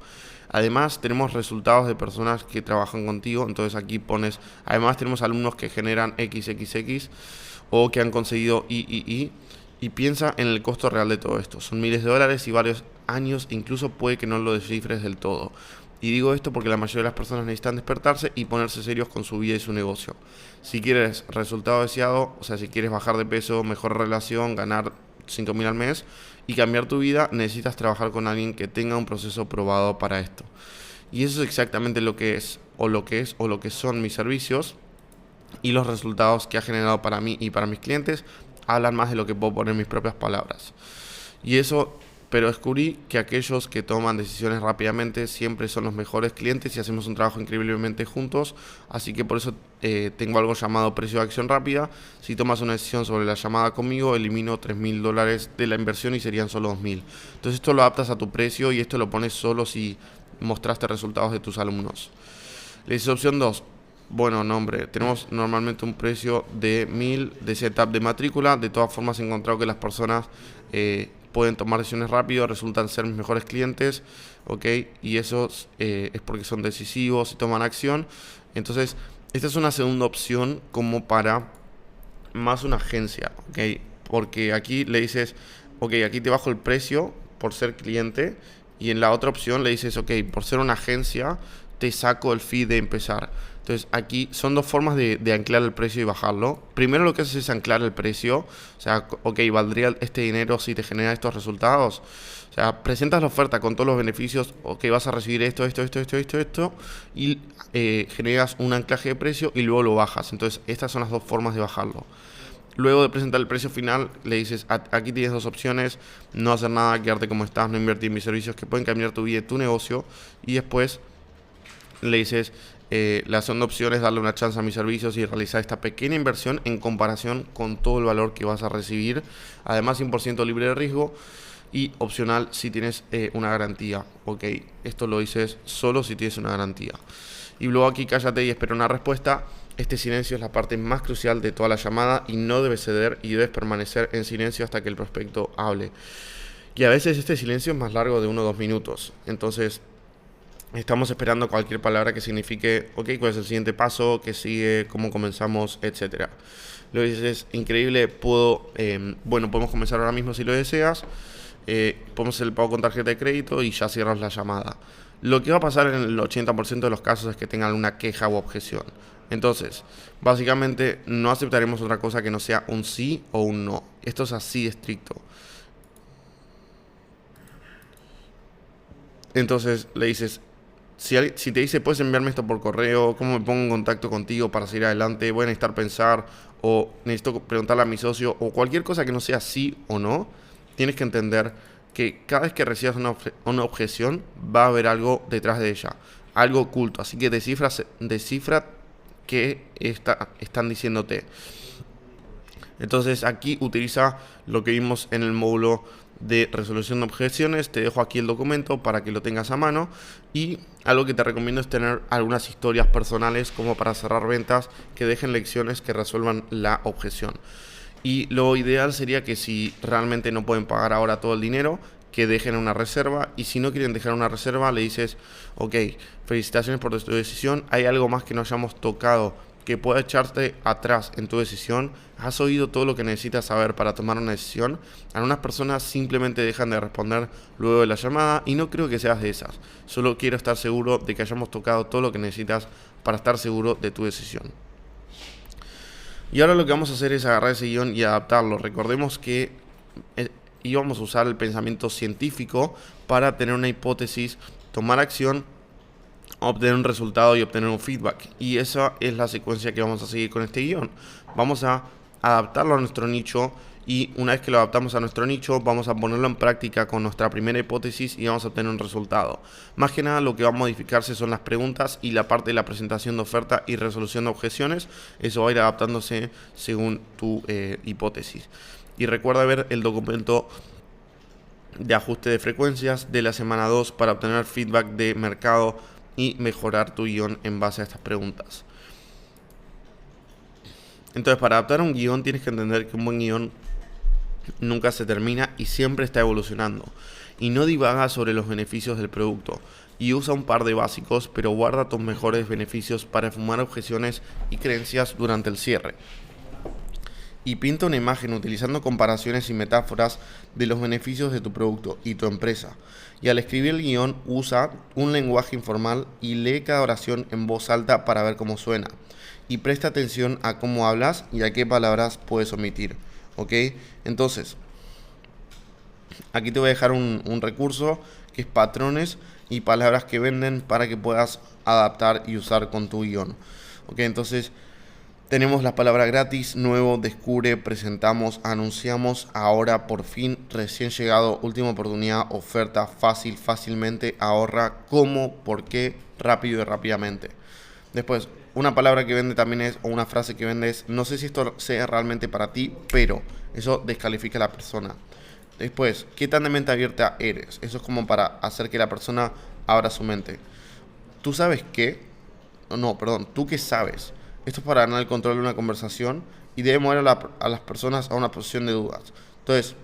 Además tenemos resultados de personas que trabajan contigo, entonces aquí pones, además tenemos alumnos que generan XXX o que han conseguido y piensa en el costo real de todo esto. Son miles de dólares y varios años, incluso puede que no lo descifres del todo. Y digo esto porque la mayoría de las personas necesitan despertarse y ponerse serios con su vida y su negocio. Si quieres resultado deseado, o sea, si quieres bajar de peso, mejor relación, ganar 5.000 al mes y cambiar tu vida, necesitas trabajar con alguien que tenga un proceso probado para esto. Y eso es exactamente lo que es, o lo que son mis servicios, y los resultados que ha generado para mí y para mis clientes hablan más de lo que puedo poner en mis propias palabras. Y eso, pero descubrí que aquellos que toman decisiones rápidamente siempre son los mejores clientes y hacemos un trabajo increíblemente juntos. Así que por eso tengo algo llamado precio de acción rápida. Si tomas una decisión sobre la llamada conmigo, elimino $3.000 de la inversión y serían solo 2.000. Entonces esto lo adaptas a tu precio y esto lo pones solo si mostraste resultados de tus alumnos. Le dices opción 2. Bueno, no, hombre, tenemos normalmente un precio de 1.000 de setup de matrícula. De todas formas he encontrado que las personas pueden tomar decisiones rápido, resultan ser mis mejores clientes, ¿ok? Y eso es porque son decisivos y toman acción. Entonces, esta es una segunda opción como para más una agencia, ¿ok? Porque aquí le dices, ok, aquí te bajo el precio por ser cliente, y en la otra opción le dices, ok, por ser una agencia te saco el fee de empezar. Entonces aquí son dos formas de anclar el precio y bajarlo. Primero lo que haces es anclar el precio. O sea, ok, ¿valdría este dinero si te genera estos resultados? O sea, presentas la oferta con todos los beneficios. Ok, vas a recibir esto. Y generas un anclaje de precio y luego lo bajas. Entonces estas son las dos formas de bajarlo. Luego de presentar el precio final, le dices, aquí tienes dos opciones: no hacer nada, quedarte como estás, no invertir en mis servicios que pueden cambiar tu vida y tu negocio. Y después le dices, la segunda opción es darle una chance a mis servicios y realizar esta pequeña inversión en comparación con todo el valor que vas a recibir. Además, 100% libre de riesgo y opcional si tienes una garantía. Ok, esto lo dices solo si tienes una garantía. Y luego aquí cállate y espera una respuesta. Este silencio es la parte más crucial de toda la llamada y no debes ceder y debes permanecer en silencio hasta que el prospecto hable. Y a veces este silencio es más largo de 1 o 2 minutos. Entonces estamos esperando cualquier palabra que signifique, ok, ¿cuál es el siguiente paso? ¿Qué sigue? ¿Cómo comenzamos? Etcétera. Lo dices, increíble, podemos comenzar ahora mismo si lo deseas. Podemos hacer el pago con tarjeta de crédito y ya cierras la llamada. Lo que va a pasar en el 80% de los casos es que tengan alguna queja u objeción. Entonces, básicamente no aceptaremos otra cosa que no sea un sí o un no. Esto es así de estricto. Entonces le dices, si te dice, puedes enviarme esto por correo, ¿cómo me pongo en contacto contigo para seguir adelante? Voy a necesitar pensar, o necesito preguntarle a mi socio, o cualquier cosa que no sea sí o no, tienes que entender que cada vez que recibas una objeción va a haber algo detrás de ella, algo oculto. Así que descifra qué están diciéndote. Entonces aquí utiliza lo que vimos en el módulo de resolución de objeciones. Te dejo aquí el documento para que lo tengas a mano, y algo que te recomiendo es tener algunas historias personales como para cerrar ventas que dejen lecciones que resuelvan la objeción. Y lo ideal sería que si realmente no pueden pagar ahora todo el dinero, que dejen una reserva, y si no quieren dejar una reserva le dices, ok, felicitaciones por tu decisión, hay algo más que no hayamos tocado que pueda echarte atrás en tu decisión. Has oído todo lo que necesitas saber para tomar una decisión. Algunas personas simplemente dejan de responder luego de la llamada y no creo que seas de esas. Solo quiero estar seguro de que hayamos tocado todo lo que necesitas para estar seguro de tu decisión. Y ahora lo que vamos a hacer es agarrar ese guión y adaptarlo. Recordemos que íbamos a usar el pensamiento científico para tener una hipótesis, tomar acción, obtener un resultado y obtener un feedback. Y esa es la secuencia que vamos a seguir con este guión. Vamos a adaptarlo a nuestro nicho y una vez que lo adaptamos a nuestro nicho vamos a ponerlo en práctica con nuestra primera hipótesis y vamos a obtener un resultado. Más que nada lo que va a modificarse son las preguntas y la parte de la presentación de oferta y resolución de objeciones. Eso va a ir adaptándose según tu hipótesis. Y recuerda ver el documento de ajuste de frecuencias de la semana 2 para obtener feedback de mercado y mejorar tu guión en base a estas preguntas. Entonces, para adaptar un guión tienes que entender que un buen guión nunca se termina y siempre está evolucionando. Y no divaga sobre los beneficios del producto. Y usa un par de básicos, pero guarda tus mejores beneficios para fumar objeciones y creencias durante el cierre. Y pinta una imagen utilizando comparaciones y metáforas de los beneficios de tu producto y tu empresa. Y al escribir el guión usa un lenguaje informal y lee cada oración en voz alta para ver cómo suena. Y presta atención a cómo hablas y a qué palabras puedes omitir. ¿Ok? Entonces, aquí te voy a dejar un recurso que es patrones y palabras que venden para que puedas adaptar y usar con tu guión. ¿Ok? Entonces, tenemos la palabra gratis, nuevo, descubre, presentamos, anunciamos, ahora, por fin, recién llegado, última oportunidad, oferta, fácil, fácilmente, ahorra, cómo, por qué, rápido y rápidamente. Después, una palabra que vende también es, o una frase que vende es, no sé si esto sea realmente para ti, pero eso descalifica a la persona. Después, ¿qué tan de mente abierta eres? Eso es como para hacer que la persona abra su mente. ¿Tú sabes qué? No, perdón, ¿tú qué sabes? Esto es para ganar el control de una conversación y debe mover a las personas a una posición de dudas. Entonces,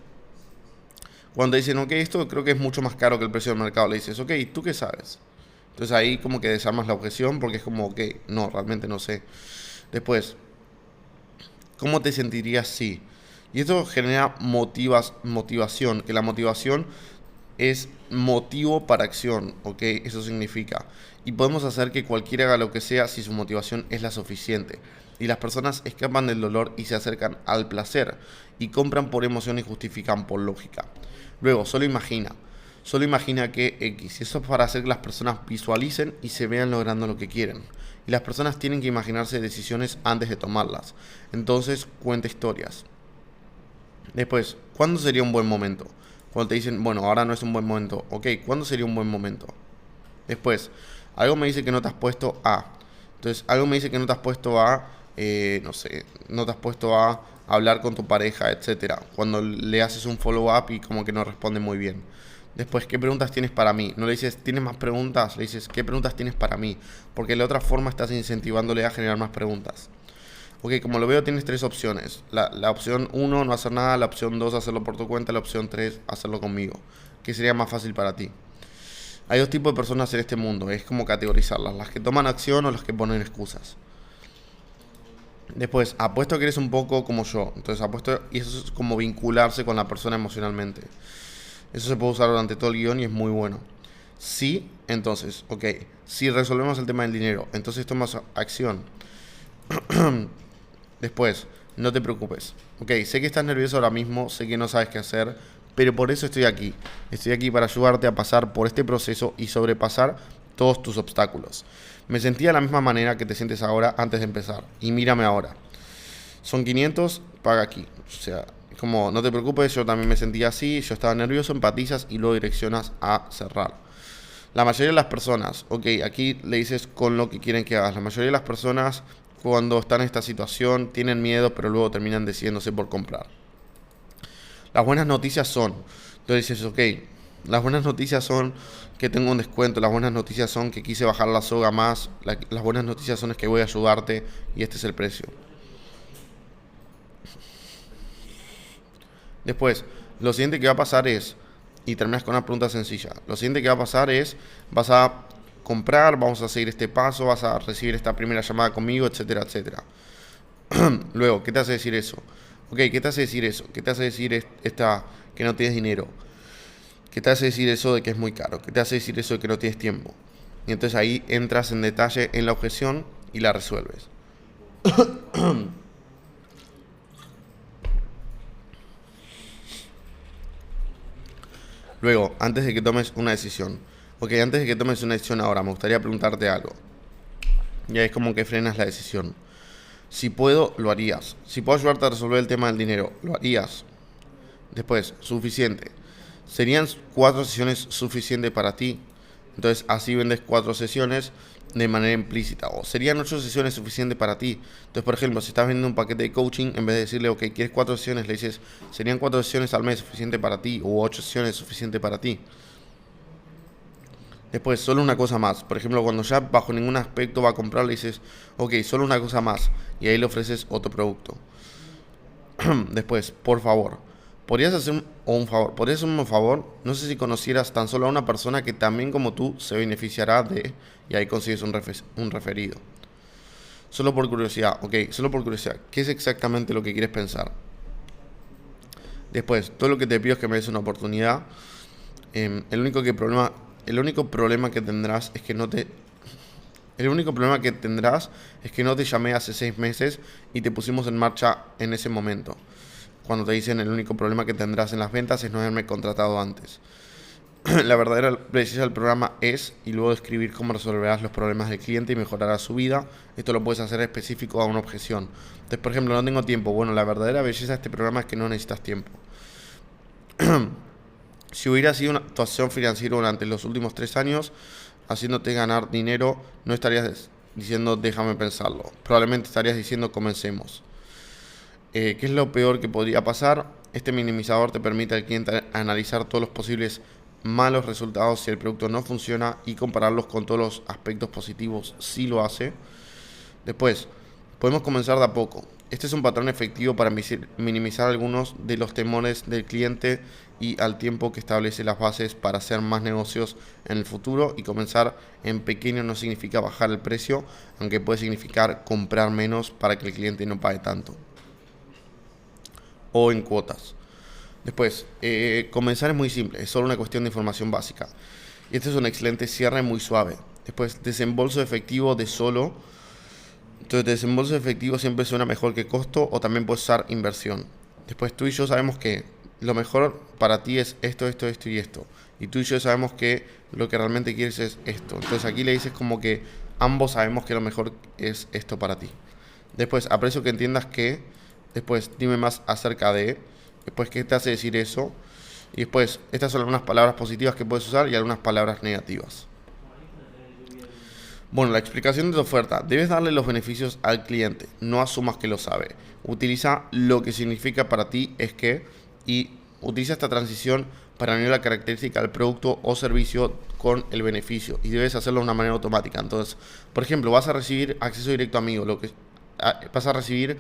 cuando dicen, ok, esto creo que es mucho más caro que el precio del mercado, le dices, ok, ¿tú qué sabes? Entonces ahí como que desarmas la objeción porque es como, ok, no, realmente no sé. Después, ¿cómo te sentirías si? Y esto genera motivación, que la motivación es motivo para acción, ¿ok? Eso significa. Y podemos hacer que cualquiera haga lo que sea si su motivación es la suficiente. Y las personas escapan del dolor y se acercan al placer. Y compran por emoción y justifican por lógica. Luego, solo imagina que X. Y eso es para hacer que las personas visualicen y se vean logrando lo que quieren. Y las personas tienen que imaginarse decisiones antes de tomarlas. Entonces, cuenta historias. Después, ¿cuándo sería un buen momento? Cuando te dicen, bueno, ahora no es un buen momento. Ok, ¿cuándo sería un buen momento? Después, algo me dice que no te has puesto a. Entonces, algo me dice que no te has puesto a, no sé, no te has puesto a hablar con tu pareja, etcétera. Cuando le haces un follow-up y como que no responde muy bien. Después, ¿qué preguntas tienes para mí? No le dices, ¿tienes más preguntas? Le dices, ¿qué preguntas tienes para mí? Porque de la otra forma estás incentivándole a generar más preguntas. Ok, como lo veo tienes tres opciones. La opción 1, no hacer nada. La opción 2, hacerlo por tu cuenta. La opción 3, hacerlo conmigo. ¿Qué sería más fácil para ti? Hay dos tipos de personas en este mundo. Es como categorizarlas. Las que toman acción o las que ponen excusas. Después, apuesto que eres un poco como yo. Entonces apuesto, y eso es como vincularse con la persona emocionalmente. Eso se puede usar durante todo el guión y es muy bueno. Sí, entonces, ok. Si resolvemos el tema del dinero, entonces tomas acción. Después, no te preocupes. Ok, sé que estás nervioso ahora mismo, sé que no sabes qué hacer, pero por eso estoy aquí. Estoy aquí para ayudarte a pasar por este proceso y sobrepasar todos tus obstáculos. Me sentía de la misma manera que te sientes ahora antes de empezar. Y mírame ahora. Son 500, paga aquí. O sea, como no te preocupes, yo también me sentía así, yo estaba nervioso, empatizas y luego direccionas a cerrar. La mayoría de las personas, ok, aquí le dices con lo que quieren que hagas. La mayoría de las personas cuando están en esta situación tienen miedo, pero luego terminan decidiéndose por comprar. Las buenas noticias son, entonces dices, ok, las buenas noticias son que tengo un descuento, las buenas noticias son que quise bajar la soga más, las buenas noticias son es que voy a ayudarte y este es el precio. Después, lo siguiente que va a pasar es, y terminas con una pregunta sencilla, lo siguiente que va a pasar es, vas a comprar, vamos a seguir este paso, vas a recibir esta primera llamada conmigo, etcétera, etcétera. Luego, ¿qué te hace decir eso? Ok, ¿qué te hace decir eso? ¿Qué te hace decir que no tienes dinero? ¿Qué te hace decir eso de que es muy caro? ¿Qué te hace decir eso de que no tienes tiempo? Y entonces ahí entras en detalle en la objeción y la resuelves. Luego, antes de que tomes una decisión. Ok, antes de que tomes una decisión ahora, me gustaría preguntarte algo. Ya es como que frenas la decisión. Si puedo, lo harías. Si puedo ayudarte a resolver el tema del dinero, lo harías. Después, suficiente. ¿Serían 4 sesiones suficientes para ti? Entonces, así vendes 4 sesiones de manera implícita. O serían 8 sesiones suficientes para ti. Entonces, por ejemplo, si estás vendiendo un paquete de coaching, en vez de decirle, ok, ¿quieres 4 sesiones? Le dices, ¿serían 4 sesiones al mes suficiente para ti? O 8 sesiones suficiente para ti. Después, solo una cosa más. Por ejemplo, cuando ya bajo ningún aspecto va a comprar, le dices, ok, solo una cosa más. Y ahí le ofreces otro producto. Después, por favor, ¿podrías hacerme un favor? No sé si conocieras tan solo a una persona que también como tú se beneficiará de... Y ahí consigues un referido. Solo por curiosidad, ok, solo por curiosidad. ¿Qué es exactamente lo que quieres pensar? Después, todo lo que te pido es que me des una oportunidad. El único problema que tendrás es que no te... El único problema que tendrás es que no te llamé hace 6 meses y te pusimos en marcha en ese momento. Cuando te dicen el único problema que tendrás en las ventas es no haberme contratado antes. La verdadera belleza del programa es, y luego describir cómo resolverás los problemas del cliente y mejorarás su vida. Esto lo puedes hacer específico a una objeción. Entonces, por ejemplo, no tengo tiempo. Bueno, la verdadera belleza de este programa es que no necesitas tiempo. Si hubiera sido tu acción financiera durante los últimos 3 años, haciéndote ganar dinero, no estarías diciendo déjame pensarlo. Probablemente estarías diciendo comencemos. ¿Qué es lo peor que podría pasar? Este minimizador te permite al cliente analizar todos los posibles malos resultados si el producto no funciona y compararlos con todos los aspectos positivos si lo hace. Después, podemos comenzar de a poco. Este es un patrón efectivo para minimizar algunos de los temores del cliente y al tiempo que establece las bases para hacer más negocios en el futuro. Y comenzar en pequeño no significa bajar el precio, aunque puede significar comprar menos para que el cliente no pague tanto. O en cuotas. Después, comenzar es muy simple, es solo una cuestión de información básica. Y este es un excelente cierre muy suave. Después, desembolso efectivo de solo. Entonces, desembolso efectivo siempre suena mejor que costo o también puedes usar inversión. Después, tú y yo sabemos que lo mejor para ti es esto, esto, esto y esto. Y tú y yo sabemos que lo que realmente quieres es esto. Entonces, aquí le dices como que ambos sabemos que lo mejor es esto para ti. Después, aprecio que entiendas que. Después, dime más acerca de. Después, ¿qué te hace decir eso? Y después, estas son algunas palabras positivas que puedes usar y algunas palabras negativas. Bueno, la explicación de tu oferta. Debes darle los beneficios al cliente. No asumas que lo sabe. Utiliza lo que significa para ti es que y utiliza esta transición para unir la característica del producto o servicio con el beneficio. Y debes hacerlo de una manera automática. Entonces, por ejemplo, vas a recibir acceso directo a mí. Vas a recibir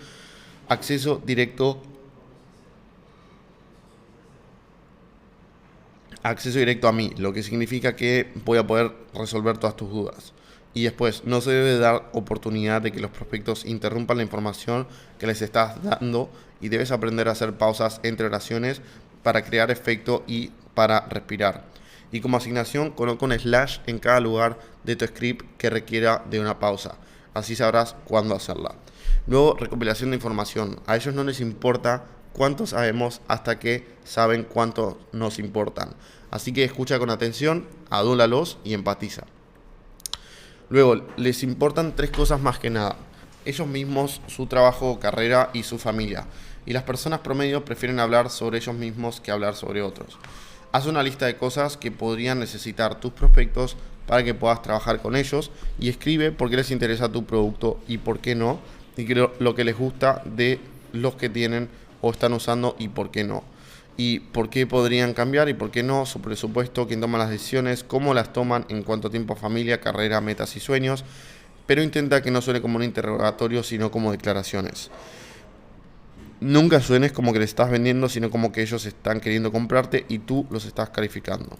acceso directo a mí, lo que significa que voy a poder resolver todas tus dudas. Y después, no se debe dar oportunidad de que los prospectos interrumpan la información que les estás dando y debes aprender a hacer pausas entre oraciones para crear efecto y para respirar. Y como asignación, coloca un slash en cada lugar de tu script que requiera de una pausa. Así sabrás cuándo hacerla. Luego, recopilación de información. A ellos no les importa cuánto sabemos hasta que saben cuánto nos importan. Así que escucha con atención, adúlalos y empatiza. Luego, les importan 3 cosas más que nada. Ellos mismos, su trabajo, carrera y su familia. Y las personas promedio prefieren hablar sobre ellos mismos que hablar sobre otros. Haz una lista de cosas que podrían necesitar tus prospectos para que puedas trabajar con ellos y escribe por qué les interesa tu producto y por qué no, y lo que les gusta de los que tienen o están usando y por qué no. Y por qué podrían cambiar y por qué no, su presupuesto, quién toma las decisiones, cómo las toman en cuanto a tiempo, familia, carrera, metas y sueños. Pero intenta que no suene como un interrogatorio, sino como declaraciones. Nunca suenes como que les estás vendiendo, sino como que ellos están queriendo comprarte y tú los estás calificando.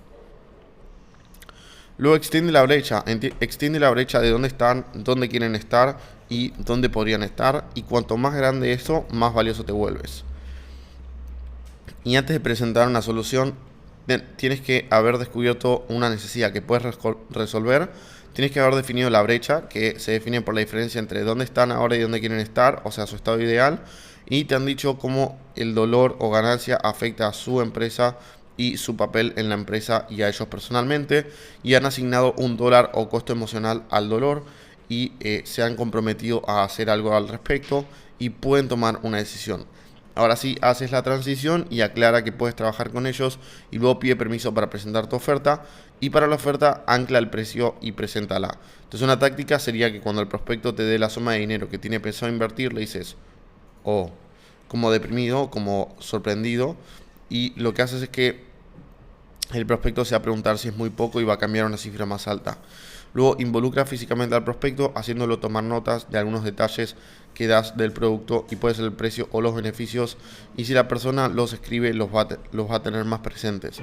Luego extiende la brecha de dónde están, dónde quieren estar y dónde podrían estar. Y cuanto más grande eso, más valioso te vuelves. Y antes de presentar una solución, tienes que haber descubierto una necesidad que puedes resolver. Tienes que haber definido la brecha, que se define por la diferencia entre dónde están ahora y dónde quieren estar, o sea, su estado ideal. Y te han dicho cómo el dolor o ganancia afecta a su empresa y su papel en la empresa y a ellos personalmente. Y han asignado un dólar o costo emocional al dolor y se han comprometido a hacer algo al respecto y pueden tomar una decisión. Ahora sí, haces la transición y aclara que puedes trabajar con ellos y luego pide permiso para presentar tu oferta y para la oferta ancla el precio y preséntala. Entonces una táctica sería que cuando el prospecto te dé la suma de dinero que tiene pensado invertir, le dices, oh, como deprimido, como sorprendido, y lo que haces es que el prospecto se va a preguntar si es muy poco y va a cambiar a una cifra más alta. Luego involucra físicamente al prospecto haciéndolo tomar notas de algunos detalles que das del producto y puede ser el precio o los beneficios, y si la persona los escribe los va a tener más presentes.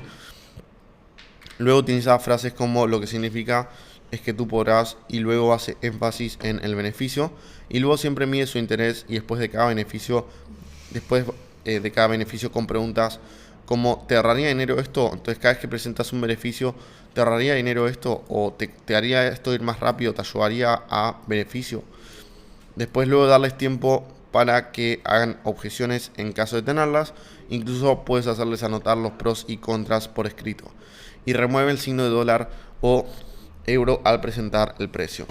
Luego utiliza frases como lo que significa es que tú podrás, y luego hace énfasis en el beneficio, y luego siempre mide su interés y después de cada beneficio con preguntas como ¿te ahorraría dinero esto? Entonces cada vez que presentas un beneficio, ¿te ahorraría dinero esto? ¿O te haría esto ir más rápido? ¿Te ayudaría a beneficio? Después luego darles tiempo para que hagan objeciones en caso de tenerlas. Incluso puedes hacerles anotar los pros y contras por escrito. Y remueve el signo de dólar o euro al presentar el precio.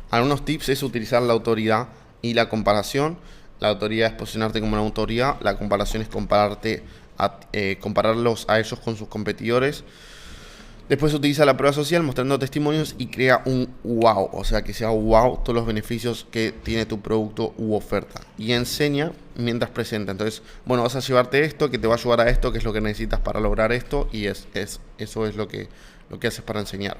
Algunos tips es utilizar la autoridad y la comparación. La autoridad es posicionarte como una autoridad. La comparación es compararlos a ellos con sus competidores. Después utiliza la prueba social mostrando testimonios y crea un wow. O sea, que sea wow todos los beneficios que tiene tu producto u oferta. Y enseña mientras presenta. Entonces, bueno, vas a llevarte esto que te va a ayudar a esto, que es lo que necesitas para lograr esto. Y eso es lo que haces para enseñar.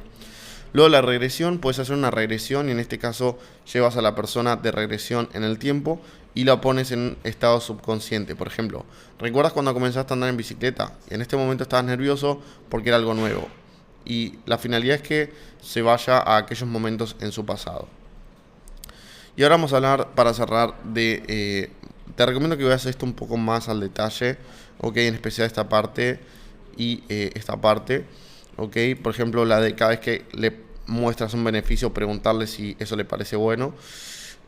Luego la regresión, puedes hacer una regresión y en este caso llevas a la persona de regresión en el tiempo y la pones en estado subconsciente. Por ejemplo, ¿recuerdas cuando comenzaste a andar en bicicleta? Y en este momento estabas nervioso porque era algo nuevo. Y la finalidad es que se vaya a aquellos momentos en su pasado. Y ahora vamos a hablar, para cerrar, te recomiendo que veas esto un poco más al detalle, ¿ok? En especial esta parte y esta parte. ¿Ok? Por ejemplo, la de cada vez que le muestras un beneficio, preguntarle si eso le parece bueno.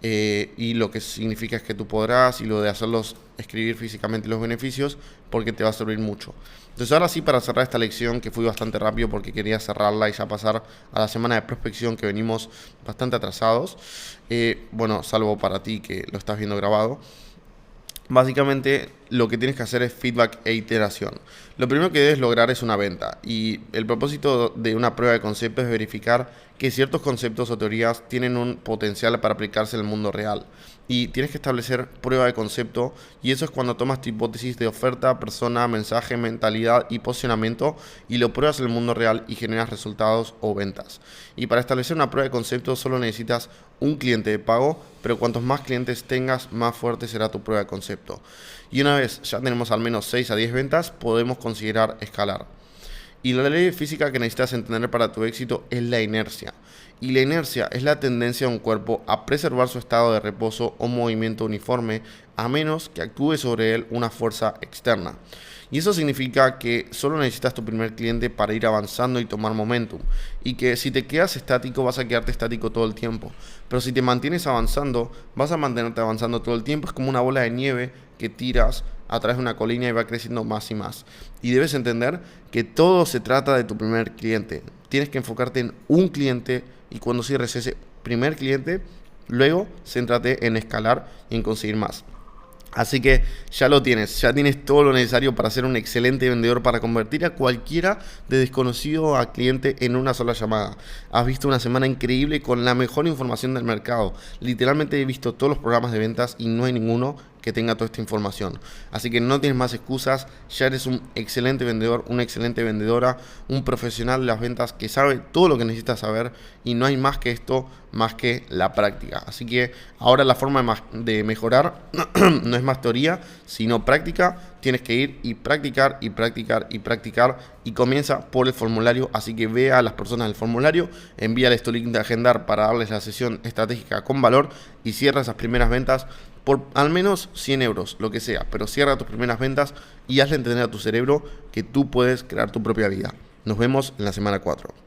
Y lo que significa es que tú podrás, y lo de hacerlos escribir físicamente los beneficios, porque te va a servir mucho. Entonces ahora sí, para cerrar esta lección, que fui bastante rápido porque quería cerrarla y ya pasar a la semana de prospección, que venimos bastante atrasados. Bueno, salvo para ti que lo estás viendo grabado. Básicamente lo que tienes que hacer es feedback e iteración. Lo primero que debes lograr es una venta, y el propósito de una prueba de concepto es verificar que ciertos conceptos o teorías tienen un potencial para aplicarse en el mundo real. Y tienes que establecer prueba de concepto, y eso es cuando tomas tu hipótesis de oferta, persona, mensaje, mentalidad y posicionamiento y lo pruebas en el mundo real y generas resultados o ventas. Y para establecer una prueba de concepto solo necesitas un cliente de pago, pero cuantos más clientes tengas, más fuerte será tu prueba de concepto. Y una vez ya tenemos al menos 6 a 10 ventas, podemos considerar escalar. Y la ley de física que necesitas entender para tu éxito es la inercia. Y la inercia es la tendencia de un cuerpo a preservar su estado de reposo o movimiento uniforme, a menos que actúe sobre él una fuerza externa. Y eso significa que solo necesitas tu primer cliente para ir avanzando y tomar momentum. Y que si te quedas estático, vas a quedarte estático todo el tiempo. Pero si te mantienes avanzando, vas a mantenerte avanzando todo el tiempo. Es como una bola de nieve que tiras a través de una colina y va creciendo más y más. Y debes entender que todo se trata de tu primer cliente. Tienes que enfocarte en un cliente, y cuando cierres ese primer cliente, luego céntrate en escalar y en conseguir más. Así que ya tienes todo lo necesario para ser un excelente vendedor, para convertir a cualquiera de desconocido a cliente en una sola llamada. Has visto una semana increíble con la mejor información del mercado. Literalmente he visto todos los programas de ventas y no hay ninguno que tenga toda esta información. Así que no tienes más excusas, ya eres un excelente vendedor, una excelente vendedora, un profesional de las ventas que sabe todo lo que necesitas saber y no hay más que esto, más que la práctica. Así que ahora la forma de mejorar no es más teoría, sino práctica. Tienes que ir y practicar y practicar y practicar y comienza por el formulario. Así que ve a las personas del formulario, envíales tu link de agendar para darles la sesión estratégica con valor y cierra esas primeras ventas por al menos 100 euros, lo que sea, pero cierra tus primeras ventas y hazle entender a tu cerebro que tú puedes crear tu propia vida. Nos vemos en la semana 4.